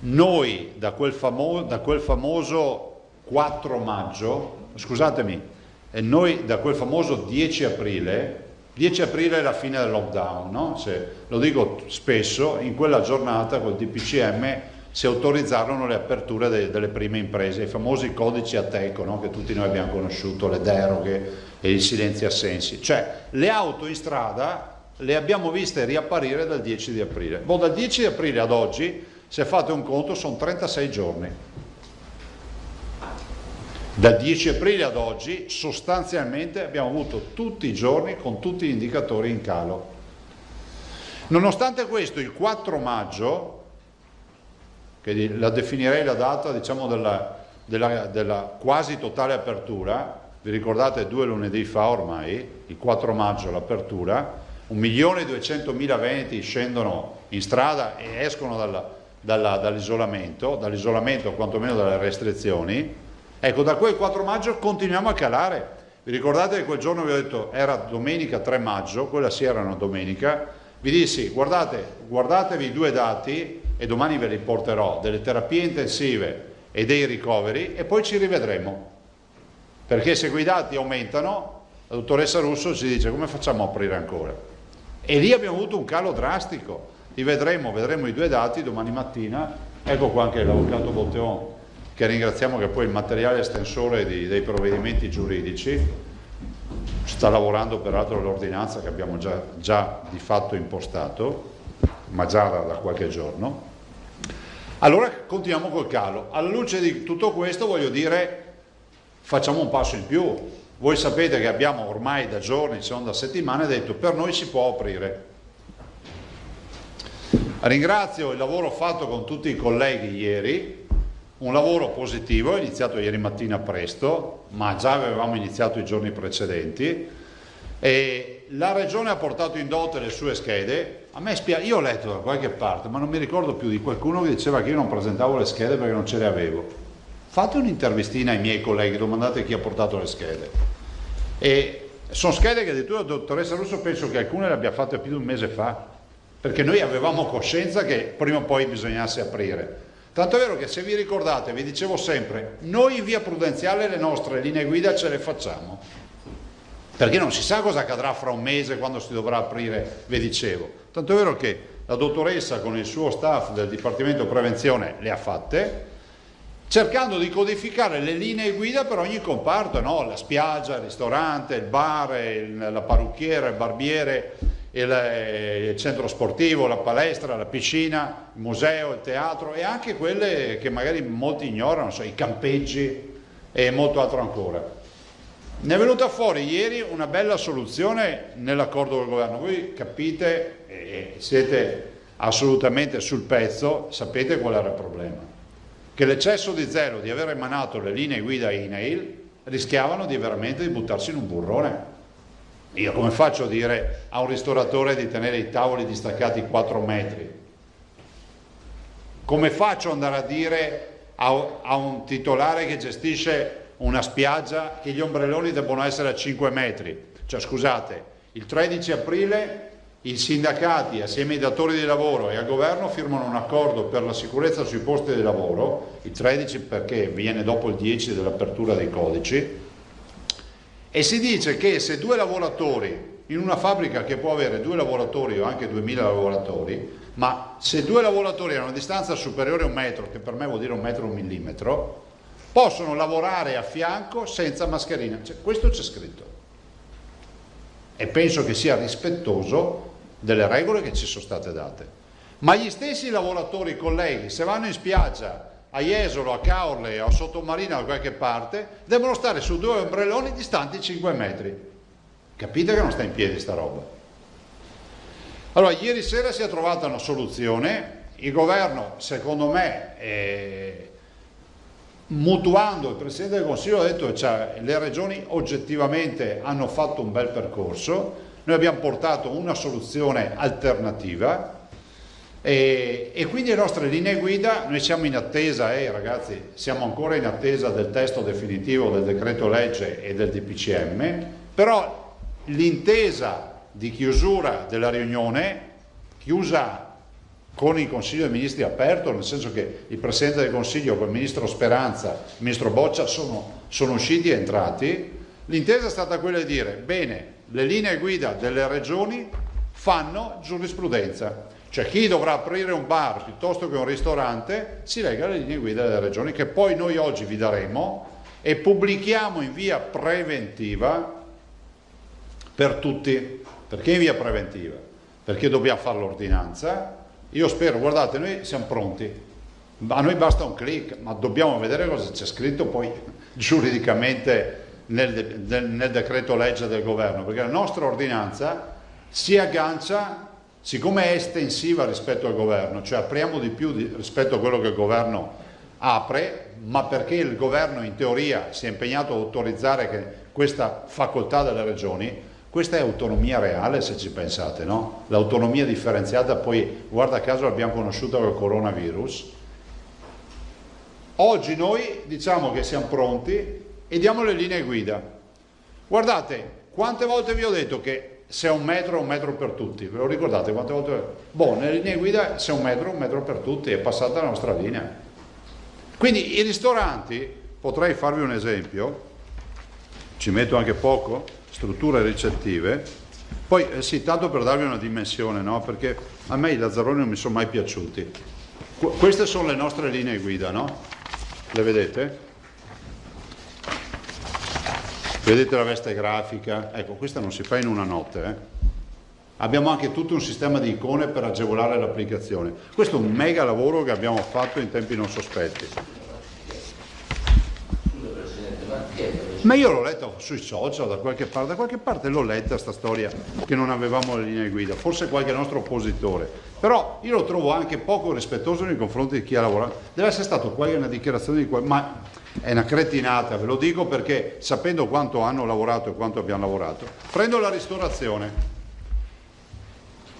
Noi da quel famoso 4 maggio, scusatemi, noi da quel famoso 10 aprile è la fine del lockdown, no? Lo dico spesso, in quella giornata col DPCM si autorizzarono le aperture delle prime imprese, i famosi codici Ateco, no? Che tutti noi abbiamo conosciuto, le deroghe e i silenzi assensi, cioè le auto in strada le abbiamo viste riapparire dal 10 di aprile. Dal 10 di aprile ad oggi, se fate un conto, sono 36 giorni. Dal 10 aprile ad oggi sostanzialmente abbiamo avuto tutti i giorni con tutti gli indicatori in calo. Nonostante questo, il 4 maggio, che la definirei la data, diciamo, della quasi totale apertura, vi ricordate 2 lunedì fa ormai, il 4 maggio l'apertura, 1.200.000 veneti scendono in strada e escono dall'isolamento quantomeno dalle restrizioni. Ecco, da quel 4 maggio continuiamo a calare. Vi ricordate che quel giorno vi ho detto, era domenica 3 maggio, quella sì era una domenica, vi dissi guardatevi i 2 dati e domani ve li porterò, delle terapie intensive e dei ricoveri, e poi ci rivedremo, perché se quei dati aumentano, la dottoressa Russo ci dice come facciamo a aprire ancora, e lì abbiamo avuto un calo drastico. Li vedremo i 2 dati domani mattina. Ecco qua anche l'avvocato Botteon, che ringraziamo, che poi il materiale estensore dei provvedimenti giuridici sta lavorando peraltro all'ordinanza che abbiamo già di fatto impostato, ma già da qualche giorno. Allora continuiamo col calo. Alla luce di tutto questo voglio dire, facciamo un passo in più. Voi sapete che abbiamo ormai da giorni, se non da settimane, detto per noi si può aprire. Ringrazio il lavoro fatto con tutti i colleghi ieri, un lavoro positivo, è iniziato ieri mattina presto, ma già avevamo iniziato i giorni precedenti, e la Regione ha portato in dote le sue schede. A me spiace, io ho letto da qualche parte, ma non mi ricordo più, di qualcuno che diceva che io non presentavo le schede perché non ce le avevo. Fate un'intervistina ai miei colleghi, domandate chi ha portato le schede. E sono schede che addirittura la dottoressa Russo penso che alcune le abbia fatte più di un mese fa, perché noi avevamo coscienza che prima o poi bisognasse aprire. Tanto è vero che, se vi ricordate, vi dicevo sempre, noi in via Prudenziale le nostre linee guida ce le facciamo, perché non si sa cosa accadrà fra un mese quando si dovrà aprire, vi dicevo. Tanto è vero che la dottoressa con il suo staff del Dipartimento Prevenzione le ha fatte, cercando di codificare le linee guida per ogni comparto, no? La spiaggia, il ristorante, il bar, la parrucchiera, il barbiere, il centro sportivo, la palestra, la piscina, il museo, il teatro, e anche quelle che magari molti ignorano, i campeggi e molto altro ancora. Ne è venuta fuori ieri una bella soluzione nell'accordo col governo. Voi capite e siete assolutamente sul pezzo, sapete qual era il problema? Che l'eccesso di zelo di aver emanato le linee guida INAIL rischiavano veramente di buttarsi in un burrone. Io come faccio a dire a un ristoratore di tenere i tavoli distaccati 4 metri? Come faccio ad andare a dire a un titolare che gestisce una spiaggia che gli ombrelloni debbono essere a 5 metri? Cioè, scusate, il 13 aprile i sindacati assieme ai datori di lavoro e al governo firmano un accordo per la sicurezza sui posti di lavoro, il 13 perché viene dopo il 10 dell'apertura dei codici, e si dice che se 2 lavoratori in una fabbrica che può avere 2 lavoratori o anche 2000 lavoratori, ma se 2 lavoratori hanno una distanza superiore a 1 metro, che per me vuol dire 1 metro e 1 millimetro, possono lavorare a fianco senza mascherina. Cioè, questo c'è scritto. E penso che sia rispettoso delle regole che ci sono state date. Ma gli stessi lavoratori, colleghi, se vanno in spiaggia a Jesolo, a Caorle, a Sottomarina, da qualche parte, devono stare su 2 ombrelloni distanti 5 metri. Capite che non sta in piedi sta roba? Allora, ieri sera si è trovata una soluzione. Il governo, secondo me, mutuando il Presidente del Consiglio, ha detto che le regioni oggettivamente hanno fatto un bel percorso. Noi abbiamo portato una soluzione alternativa e quindi le nostre linee guida, noi siamo in attesa, ragazzi, siamo ancora in attesa del testo definitivo del decreto legge e del DPCM, però l'intesa di chiusura della riunione, chiusa con il Consiglio dei Ministri aperto, nel senso che il Presidente del Consiglio con il Ministro Speranza, il Ministro Boccia sono usciti e entrati, l'intesa è stata quella di dire, bene, le linee guida delle regioni fanno giurisprudenza, cioè chi dovrà aprire un bar piuttosto che un ristorante si lega alle linee guida delle regioni, che poi noi oggi vi daremo e pubblichiamo in via preventiva per tutti. Perché in via preventiva? Perché dobbiamo fare l'ordinanza. Io spero, guardate, noi siamo pronti, a noi basta un click, ma dobbiamo vedere cosa c'è scritto poi giuridicamente nel decreto legge del governo, perché la nostra ordinanza si aggancia, siccome è estensiva rispetto al governo, cioè apriamo di più rispetto a quello che il governo apre, ma perché il governo in teoria si è impegnato a autorizzare questa facoltà delle regioni. Questa è autonomia reale, se ci pensate, no? L'autonomia differenziata poi, guarda caso, l'abbiamo conosciuta col coronavirus. Oggi noi diciamo che siamo pronti e diamo le linee guida. Guardate, quante volte vi ho detto che se è 1 metro è 1 metro per tutti? Ve lo ricordate quante volte? Boh, nelle linee guida se è 1 metro per tutti, è passata la nostra linea. Quindi i ristoranti, potrei farvi un esempio, ci metto anche poco, strutture ricettive, poi sì, tanto per darvi una dimensione, no? Perché a me i lazzaroni non mi sono mai piaciuti. Queste sono le nostre linee guida, no? Le vedete? Vedete la veste grafica? Ecco, questa non si fa in una notte, abbiamo anche tutto un sistema di icone per agevolare l'applicazione. Questo è un mega lavoro che abbiamo fatto in tempi non sospetti. Ma io l'ho letta sui social, da qualche parte l'ho letta sta storia che non avevamo le linee guida, forse qualche nostro oppositore, però io lo trovo anche poco rispettoso nei confronti di chi ha lavorato. Deve essere stato qualche una dichiarazione ma è una cretinata, ve lo dico perché sapendo quanto hanno lavorato e quanto abbiamo lavorato. Prendo la ristorazione.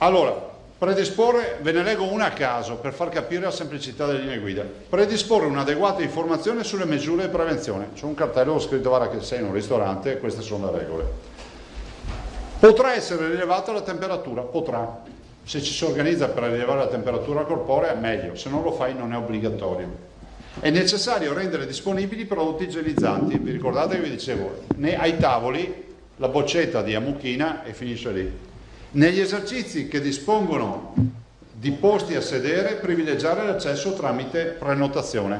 Allora, predisporre, ve ne leggo una a caso per far capire la semplicità delle linee guida. Predisporre un'adeguata informazione sulle misure di prevenzione. C'è un cartello scritto, guarda che sei in un ristorante, queste sono le regole. Potrà essere rilevata la temperatura? Potrà. Se ci si organizza per rilevare la temperatura corporea, meglio. Se non lo fai non è obbligatorio. È necessario rendere disponibili prodotti igienizzanti. Vi ricordate che vi dicevo, ai tavoli la boccetta di Amuchina e finisce lì. Negli esercizi che dispongono di posti a sedere, privilegiare l'accesso tramite prenotazione.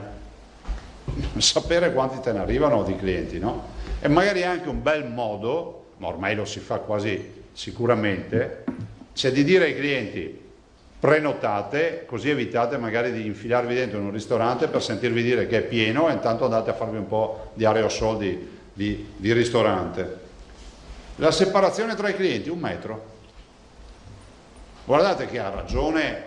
Sapere quanti te ne arrivano di clienti, no? E magari anche un bel modo, ma ormai lo si fa quasi sicuramente, c'è di dire ai clienti prenotate, così evitate magari di infilarvi dentro in un ristorante per sentirvi dire che è pieno e intanto andate a farvi un po' di aerosol di ristorante. La separazione tra i clienti, 1 metro. Guardate che ha ragione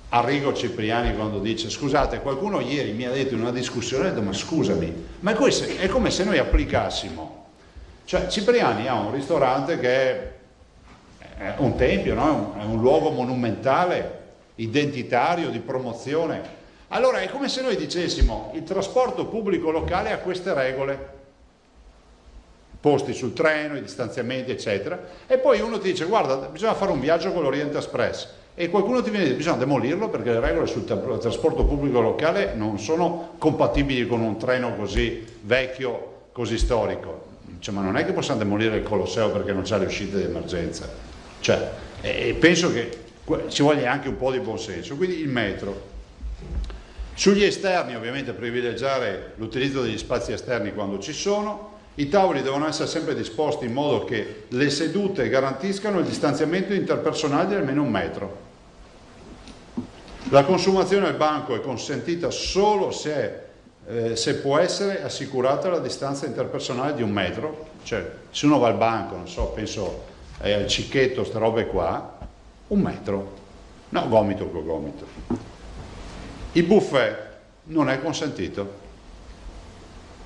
Arrigo Cipriani quando dice, scusate, qualcuno ieri mi ha detto in una discussione, ho detto, ma scusami, ma è come se noi applicassimo, cioè Cipriani ha un ristorante che è un tempio, no? È un luogo monumentale, identitario, di promozione, allora è come se noi dicessimo, il trasporto pubblico locale ha queste regole, posti sul treno, i distanziamenti eccetera, e poi uno ti dice guarda bisogna fare un viaggio con l'Orient Express e qualcuno ti viene e dice bisogna demolirlo perché le regole sul trasporto pubblico locale non sono compatibili con un treno così vecchio, così storico. Cioè, ma non è che possiamo demolire il Colosseo perché non c'è le uscite di emergenza, cioè, penso che ci voglia anche un po' di buonsenso. Quindi il metro. Sugli esterni ovviamente privilegiare l'utilizzo degli spazi esterni quando ci sono. I tavoli devono essere sempre disposti in modo che le sedute garantiscano il distanziamento interpersonale di almeno 1 metro. La consumazione al banco è consentita solo se può essere assicurata la distanza interpersonale di 1 metro. Cioè, se uno va al banco, non so, penso al cicchetto, ste robe qua, 1 metro. No, gomito con gomito. Il buffet non è consentito.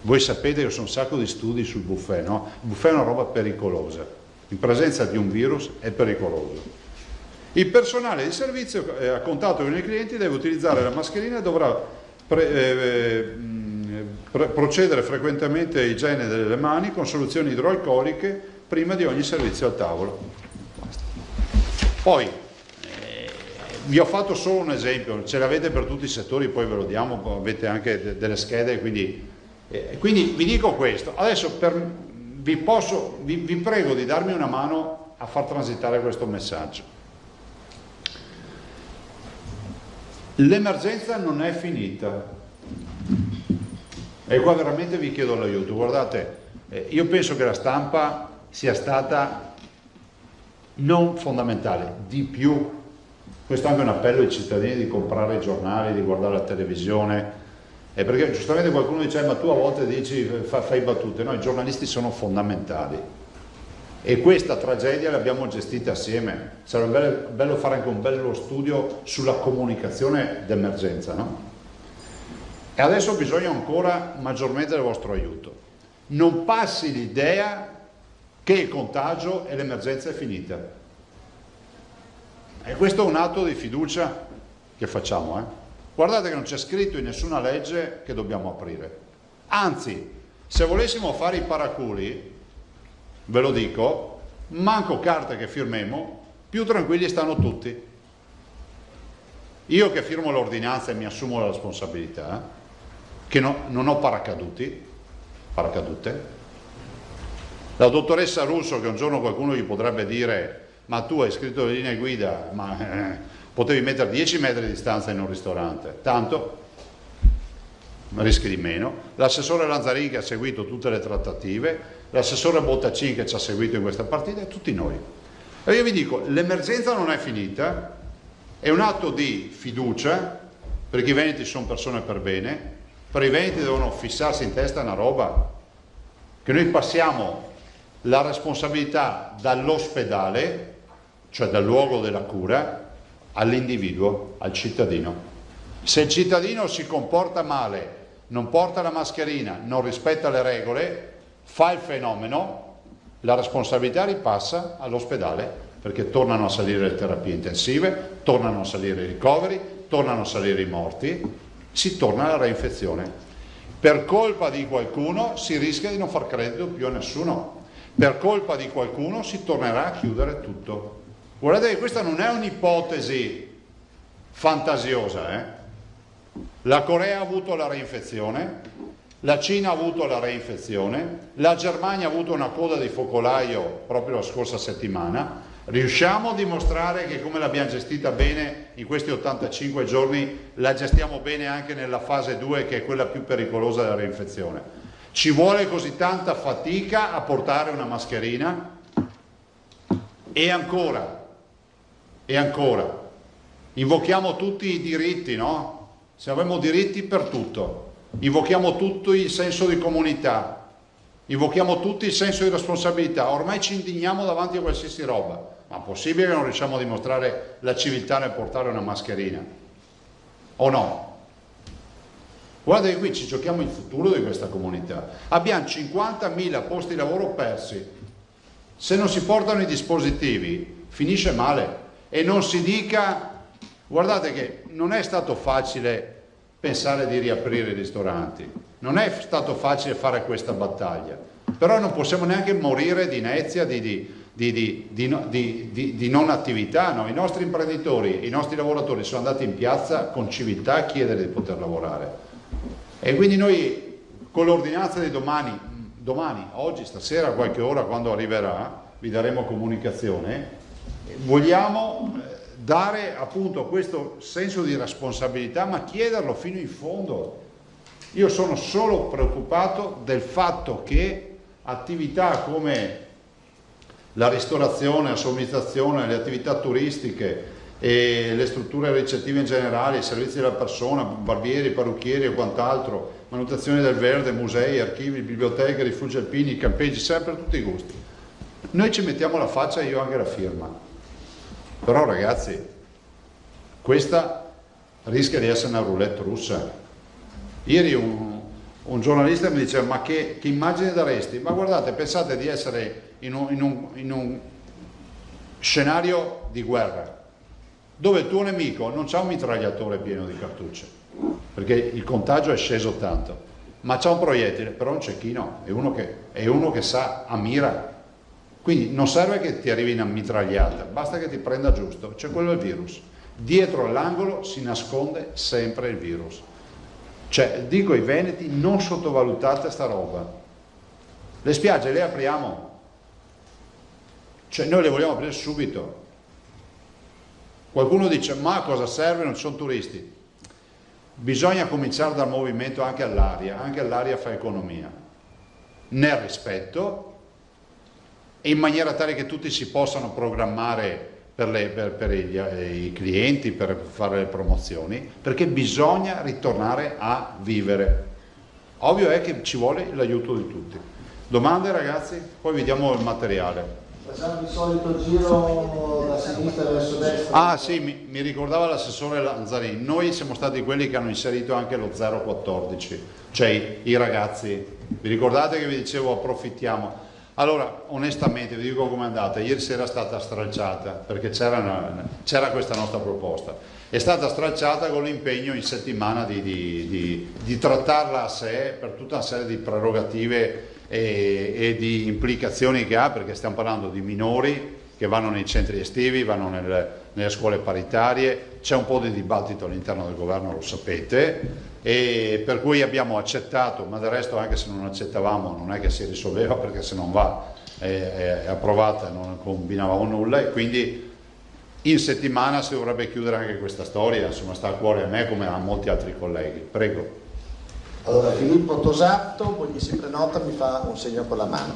Voi sapete che sono un sacco di studi sul buffet, no? Il buffet è una roba pericolosa, in presenza di un virus è pericoloso. Il personale di servizio a contatto con i clienti deve utilizzare la mascherina e dovrà procedere frequentemente a igiene delle mani con soluzioni idroalcoliche prima di ogni servizio al tavolo. Basta. Poi, vi ho fatto solo un esempio, ce l'avete per tutti i settori, poi ve lo diamo, avete anche delle schede, quindi vi dico questo, adesso vi prego di darmi una mano a far transitare questo messaggio. L'emergenza non è finita e qua veramente vi chiedo l'aiuto. Guardate, io penso che la stampa sia stata non fondamentale, di più. Questo è anche un appello ai cittadini di comprare i giornali, di guardare la televisione. Perché giustamente qualcuno dice ma tu a volte dici fai battute, no, i giornalisti sono fondamentali e questa tragedia l'abbiamo gestita assieme. Sarebbe bello fare anche un bello studio sulla comunicazione d'emergenza, no? E adesso ho bisogno ancora maggiormente del vostro aiuto. Non passi l'idea che il contagio e l'emergenza è finita, e questo è un atto di fiducia che facciamo, Guardate che non c'è scritto in nessuna legge che dobbiamo aprire. Anzi, se volessimo fare i paraculi, ve lo dico, manco carte che firmemo, più tranquilli stanno tutti. Io che firmo l'ordinanza e mi assumo la responsabilità, che non ho paracadute, la dottoressa Russo, che un giorno qualcuno gli potrebbe dire ma tu hai scritto le linee guida, ma potevi mettere 10 metri di distanza in un ristorante, tanto rischi di meno. L'assessore Lanzarin che ha seguito tutte le trattative, l'assessore Bottacin che ci ha seguito in questa partita e tutti noi. E io vi dico, l'emergenza non è finita, è un atto di fiducia, perché i veneti sono persone per bene, però i veneti devono fissarsi in testa una roba, che noi passiamo la responsabilità dall'ospedale, cioè dal luogo della cura, all'individuo, al cittadino. Se il cittadino si comporta male, non porta la mascherina, non rispetta le regole, fa il fenomeno, la responsabilità ripassa all'ospedale, perché tornano a salire le terapie intensive, tornano a salire i ricoveri, tornano a salire i morti, si torna alla reinfezione. Per colpa di qualcuno si rischia di non far credito più a nessuno, per colpa di qualcuno si tornerà a chiudere tutto. Guardate che questa non è un'ipotesi fantasiosa, La Corea ha avuto la reinfezione, la Cina ha avuto la reinfezione, la Germania ha avuto una coda di focolaio proprio la scorsa settimana. Riusciamo a dimostrare che come l'abbiamo gestita bene in questi 85 giorni, la gestiamo bene anche nella fase 2, che è quella più pericolosa della reinfezione. Ci vuole così tanta fatica a portare una mascherina? E ancora, invochiamo tutti i diritti, no? Se avremo diritti per tutto, invochiamo tutti il senso di comunità, invochiamo tutti il senso di responsabilità, ormai ci indigniamo davanti a qualsiasi roba, ma è possibile che non riusciamo a dimostrare la civiltà nel portare una mascherina? O no? Guarda che qui ci giochiamo il futuro di questa comunità, abbiamo 50.000 posti di lavoro persi, se non si portano i dispositivi finisce male. E non si dica, guardate che non è stato facile pensare di riaprire i ristoranti, non è stato facile fare questa battaglia, però non possiamo neanche morire di inezia, di non attività, no? I nostri imprenditori, i nostri lavoratori sono andati in piazza con civiltà a chiedere di poter lavorare. E quindi noi con l'ordinanza di domani, oggi, stasera, qualche ora quando arriverà, vi daremo comunicazione, vogliamo dare appunto questo senso di responsabilità, ma chiederlo fino in fondo. Io sono solo preoccupato del fatto che attività come la ristorazione, la somministrazione, le attività turistiche e le strutture ricettive in generale, i servizi della persona, barbieri, parrucchieri e quant'altro, manutenzione del verde, musei, archivi, biblioteche, rifugi alpini, campeggi, sempre tutti i gusti. Noi ci mettiamo la faccia e io anche la firma. Però ragazzi, questa rischia di essere una roulette russa. Ieri un giornalista mi diceva: ma che immagine daresti? Ma guardate, pensate di essere in un scenario di guerra, dove il tuo nemico non c'ha un mitragliatore pieno di cartucce, perché il contagio è sceso tanto, ma c'ha un proiettile, però un cecchino, è uno che sa a mira. Quindi non serve che ti arrivi una mitragliata, basta che ti prenda giusto, c'è quello il virus. Dietro all'angolo si nasconde sempre il virus. Cioè, dico ai veneti, non sottovalutate sta roba. Le spiagge le apriamo, cioè noi le vogliamo aprire subito. Qualcuno dice: ma cosa serve? Non ci sono turisti. Bisogna cominciare dal movimento anche all'aria fa economia, nel rispetto, e in maniera tale che tutti si possano programmare per i clienti, per fare le promozioni, perché bisogna ritornare a vivere. Ovvio è che ci vuole l'aiuto di tutti. Domande ragazzi? Poi vi diamo il materiale. Facciamo il solito giro da sinistra verso destra. Ah sì, mi ricordava l'assessore Lanzarini, noi siamo stati quelli che hanno inserito anche lo 014, cioè i ragazzi. Vi ricordate che vi dicevo approfittiamo? Allora, onestamente, vi dico com'è andata. Ieri sera è stata stralciata, perché c'era questa nostra proposta. È stata stralciata con l'impegno in settimana di trattarla a sé per tutta una serie di prerogative e di implicazioni che ha, perché stiamo parlando di minori che vanno nei centri estivi, vanno nelle scuole paritarie, c'è un po' di dibattito all'interno del governo, lo sapete, e per cui abbiamo accettato, ma del resto anche se non accettavamo non è che si risolveva, perché se non va è approvata, non combinavamo nulla, e quindi in settimana si dovrebbe chiudere anche questa storia, insomma sta a cuore a me come a molti altri colleghi. Prego. Allora Filippo Tosato, poi mi si prenota, mi fa un segno con la mano.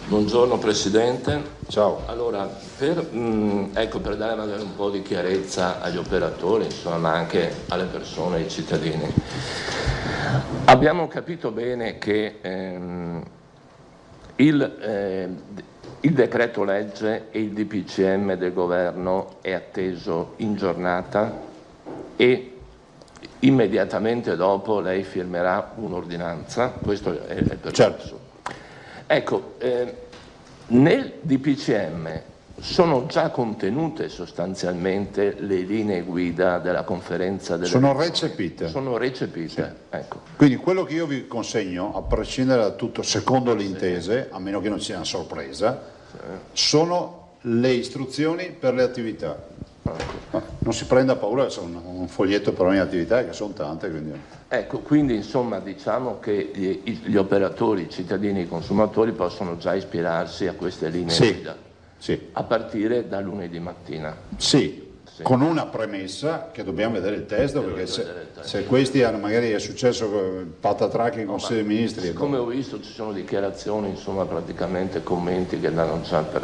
Buongiorno Presidente. Ciao. Allora, per dare magari un po' di chiarezza agli operatori, insomma, ma anche alle persone, ai cittadini, abbiamo capito bene che il decreto legge e il DPCM del governo è atteso in giornata e immediatamente dopo lei firmerà un'ordinanza, questo è il percorso. Certo. Ecco, nel DPCM sono già contenute sostanzialmente le linee guida della conferenza delle Sono regioni. recepite. Sono recepite, Sì. ecco. Quindi quello che io vi consegno, a prescindere da tutto, secondo le intese, a meno che non sia una sorpresa, sono le istruzioni per le attività. Non si prenda paura, c'è un foglietto per ogni attività, che sono tante. Quindi... Ecco, quindi insomma diciamo che gli operatori, i cittadini, i consumatori possono già ispirarsi a queste linee guida. Sì. A partire da lunedì mattina. Sì, con una premessa che dobbiamo vedere il testo, perché se questi hanno, magari è successo patatrack in Consiglio dei Ministri. Come ho visto ci sono dichiarazioni, insomma praticamente commenti che danno già per...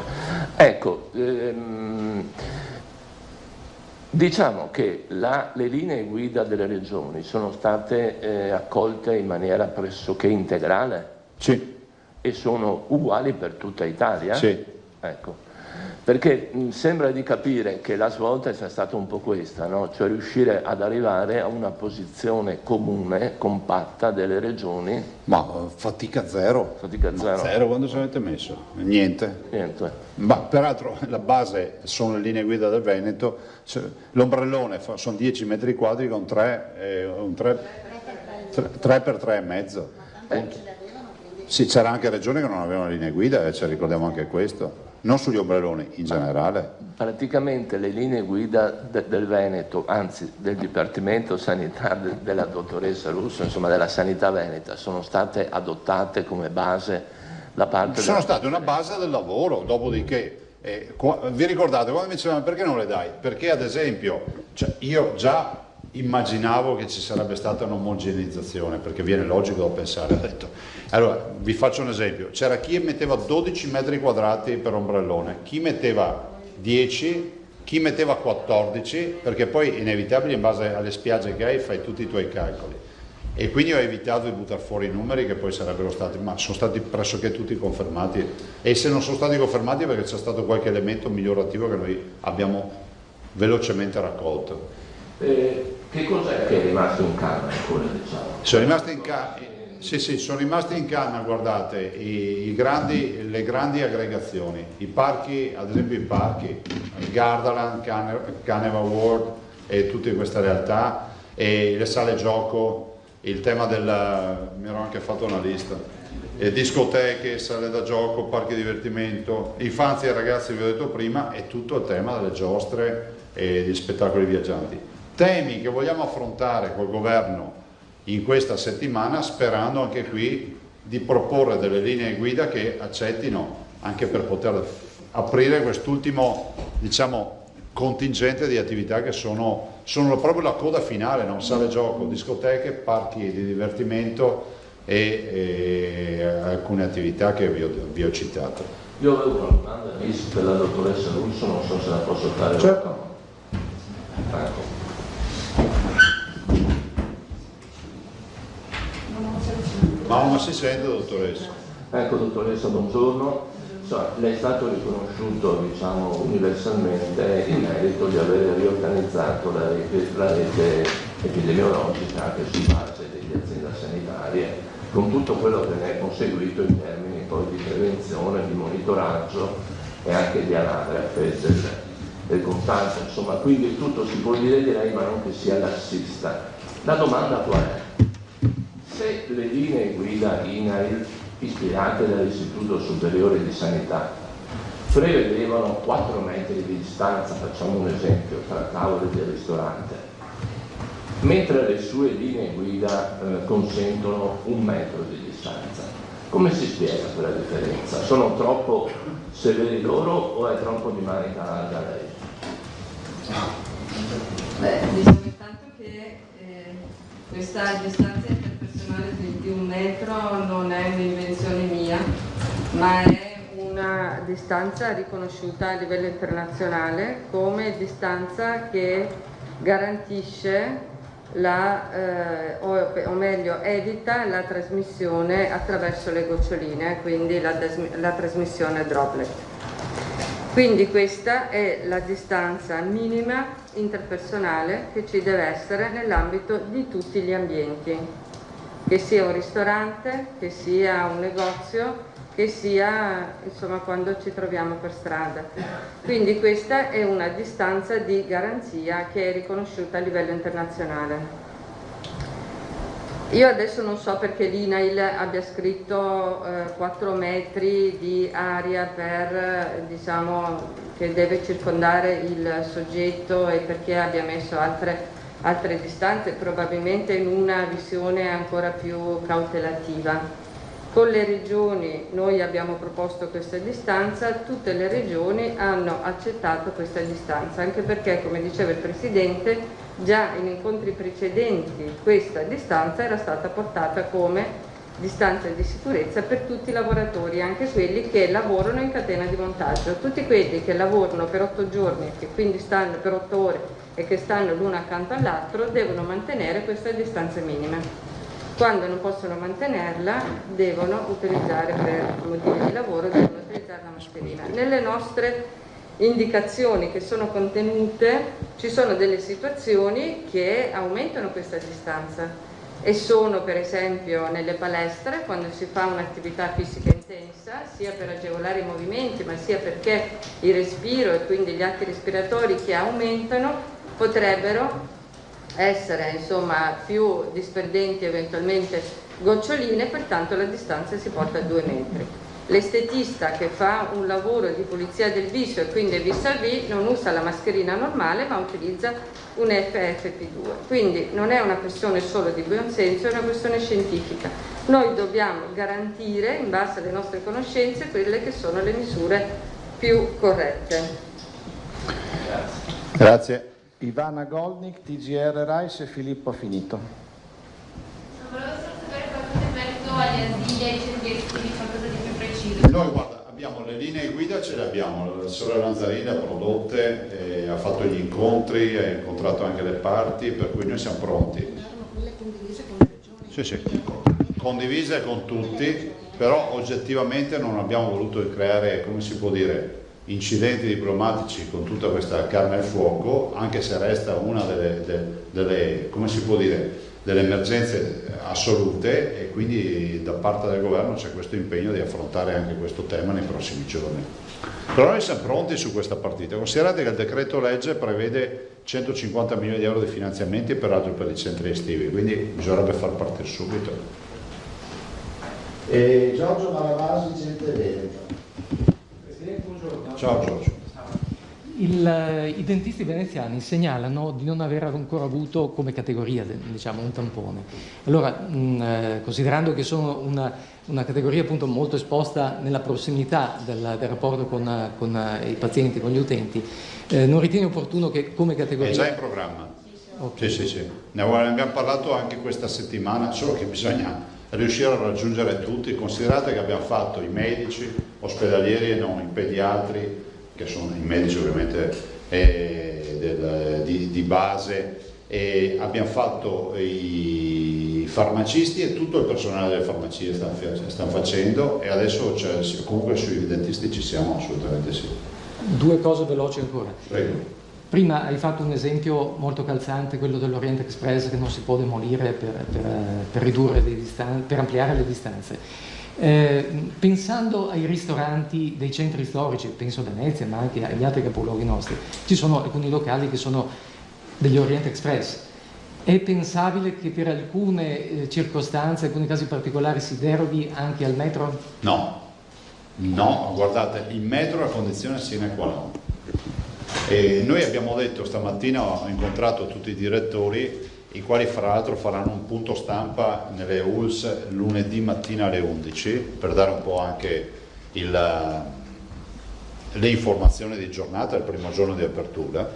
Ecco, diciamo che le linee guida delle regioni sono state accolte in maniera pressoché integrale? Sì. E sono uguali per tutta Italia? Sì. Ecco. Perché sembra di capire che la svolta sia stata un po' questa, no? Cioè riuscire ad arrivare a una posizione comune, compatta delle regioni. Ma fatica zero. Fatica zero. Zero, quando ci avete messo? Niente. Niente. Ma peraltro la base sono le linee guida del Veneto, l'ombrellone sono 10 metri quadri con 3 per 3,5. Sì, c'era anche regioni che non avevano linee guida, ci ricordiamo anche questo. Non sugli ombrelloni, in generale. Praticamente le linee guida del Veneto, anzi del Dipartimento Sanità della dottoressa Russo, insomma della Sanità Veneta, sono state adottate come base da parte sono state una base del lavoro, dopodiché vi ricordate quando mi dicevano perché non le dai? Perché ad esempio io già immaginavo che ci sarebbe stata un'omogeneizzazione, perché viene logico da pensare. Ho detto, allora vi faccio un esempio, c'era chi metteva 12 metri quadrati per ombrellone, chi metteva 10, chi metteva 14, perché poi è inevitabile, in base alle spiagge che hai fai tutti i tuoi calcoli, e quindi ho evitato di buttare fuori i numeri che poi sarebbero stati, ma sono stati pressoché tutti confermati, e se non sono stati confermati perché c'è stato qualche elemento migliorativo che noi abbiamo velocemente raccolto. Che cos'è che è rimasto in canna ancora, diciamo? Sono rimasti in canna, sì, sono rimasti in canna, guardate, le grandi aggregazioni, i parchi, ad esempio i parchi, il Gardaland, Carnival World e tutte queste realtà, e le sale gioco, il tema mi ero anche fatto una lista, discoteche, sale da gioco, parchi divertimento, infanzia e ragazzi, vi ho detto prima, e tutto il tema delle giostre e degli spettacoli viaggianti. Temi che vogliamo affrontare col governo in questa settimana, sperando anche qui di proporre delle linee guida che accettino, anche per poter aprire quest'ultimo, diciamo, contingente di attività che sono proprio la coda finale, no? Sale gioco, discoteche, parchi di divertimento e alcune attività che vi ho citato. Io avevo una domanda per la dottoressa Russo, non so se la posso fare. Certo. Ecco. Ma si sente, dottoressa? Ecco, dottoressa, buongiorno. Lei è stato riconosciuto, diciamo, universalmente il merito di aver riorganizzato la rete epidemiologica anche su base delle aziende sanitarie, con tutto quello che ne è conseguito in termini poi di prevenzione, di monitoraggio e anche di anagrafe del contagio, insomma, quindi tutto si può dire, direi, ma non che sia lassista. La domanda qual è? Se le linee guida INAIL ispirate dall'Istituto Superiore di Sanità prevedevano 4 metri di distanza, facciamo un esempio, tra tavoli del ristorante, mentre le sue linee guida consentono 1 metro di distanza, come si spiega quella differenza? Sono troppo severi loro o è troppo di manica larga lei? Diciamo intanto che questa distanza interpersonale di 1 metro non è un'invenzione mia, ma è distanza riconosciuta a livello internazionale come distanza che garantisce o meglio evita la trasmissione attraverso le goccioline, quindi la trasmissione droplet. Quindi questa è la distanza minima interpersonale che ci deve essere nell'ambito di tutti gli ambienti, che sia un ristorante, che sia un negozio, che sia insomma quando ci troviamo per strada. Quindi questa è una distanza di garanzia che è riconosciuta a livello internazionale. Io adesso non so perché l'INAIL abbia scritto 4 metri di area per, diciamo, che deve circondare il soggetto e perché abbia messo altre distanze, probabilmente in una visione ancora più cautelativa. Con le regioni noi abbiamo proposto questa distanza, tutte le regioni hanno accettato questa distanza, anche perché, come diceva il Presidente, già in incontri precedenti questa distanza era stata portata come distanza di sicurezza per tutti i lavoratori, anche quelli che lavorano in catena di montaggio. Tutti quelli che lavorano per 8 giorni, che quindi stanno per 8 ore e che stanno l'uno accanto all'altro, devono mantenere questa distanza minima. Quando non possono mantenerla devono utilizzare, per motivi di lavoro, devono utilizzare la mascherina. Nelle nostre indicazioni che sono contenute ci sono delle situazioni che aumentano questa distanza e sono per esempio nelle palestre, quando si fa un'attività fisica intensa, sia per agevolare i movimenti ma sia perché il respiro e quindi gli atti respiratori che aumentano potrebbero essere insomma più disperdenti, eventualmente goccioline, pertanto la distanza si porta a 2 metri. L'estetista che fa un lavoro di pulizia del viso e quindi è vis-à-vis non usa la mascherina normale ma utilizza un FFP2, quindi non è una questione solo di buonsenso, è una questione scientifica. Noi dobbiamo garantire in base alle nostre conoscenze quelle che sono le misure più corrette. Grazie. Ivana Goldnik, TGR Rice e Filippo Finito. Volevo solo sapere qualcosa in merito agli asili e ai centri estivi, qualcosa di più preciso. Noi guarda, abbiamo le linee guida, ce le abbiamo, la sorella Lanzarini le ha prodotte, ha fatto gli incontri, ha incontrato anche le parti, per cui noi siamo pronti. Quelle condivise con le regioni? Sì, sì, condivise con tutti, però oggettivamente non abbiamo voluto creare, come si può dire, incidenti diplomatici con tutta questa carne al fuoco, anche se resta una delle come si può dire, delle emergenze assolute, e quindi da parte del governo c'è questo impegno di affrontare anche questo tema nei prossimi giorni. Però noi siamo pronti su questa partita. Considerate che il decreto legge prevede 150 milioni di euro di finanziamenti, peraltro per i centri estivi, quindi bisognerebbe far partire subito. Giorgio Malavasi, Gente Veneto. Ciao Giorgio. I dentisti veneziani segnalano di non aver ancora avuto come categoria, diciamo, un tampone. Allora, considerando che sono una categoria appunto molto esposta nella prossimità del rapporto con i pazienti, con gli utenti, non ritieni opportuno che come categoria... È già in programma. Okay. Sì. Ne abbiamo parlato anche questa settimana, solo che bisogna riuscire a raggiungere tutti. Considerate che abbiamo fatto i medici ospedalieri e non i pediatri, che sono i medici ovviamente di base, e abbiamo fatto i farmacisti e tutto il personale delle farmacie stanno facendo, e adesso comunque sui dentisti ci siamo assolutamente sì. 2 cose veloci ancora. Prego. Prima hai fatto un esempio molto calzante, quello dell'Orient Express, che non si può demolire per ridurre le distanze, per ampliare le distanze. Pensando ai ristoranti dei centri storici, penso a Venezia ma anche agli altri capoluoghi nostri, ci sono alcuni locali che sono degli Orient Express. È pensabile che per alcune circostanze, alcuni casi particolari, si deroghi anche al metro? No, guardate, il metro è a condizione sine qua non. E noi abbiamo detto, stamattina ho incontrato tutti i direttori, i quali fra l'altro faranno un punto stampa nelle ULS lunedì mattina alle 11 per dare un po' anche le informazioni di giornata, il primo giorno di apertura,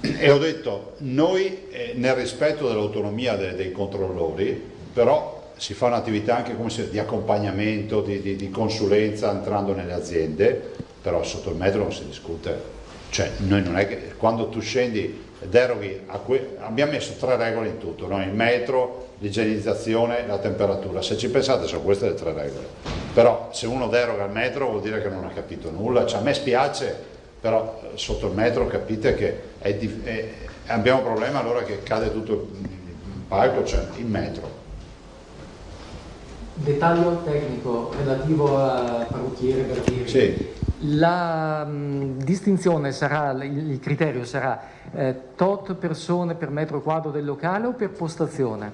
e ho detto noi nel rispetto dell'autonomia dei controllori, però si fa un'attività anche di accompagnamento, di consulenza entrando nelle aziende, però sotto il metro non si discute. Cioè, noi non è che quando tu scendi deroghi abbiamo messo 3 regole in tutto, no? Il metro, l'igienizzazione, la temperatura. Se ci pensate sono queste le 3 regole. Però se uno deroga al metro vuol dire che non ha capito nulla. Cioè, a me spiace, però sotto il metro capite che abbiamo un problema allora che cade tutto il palco, cioè il metro. Dettaglio tecnico relativo a parrucchiere, barbieri. Sì. La distinzione sarà, il criterio sarà tot persone per metro quadro del locale o per postazione?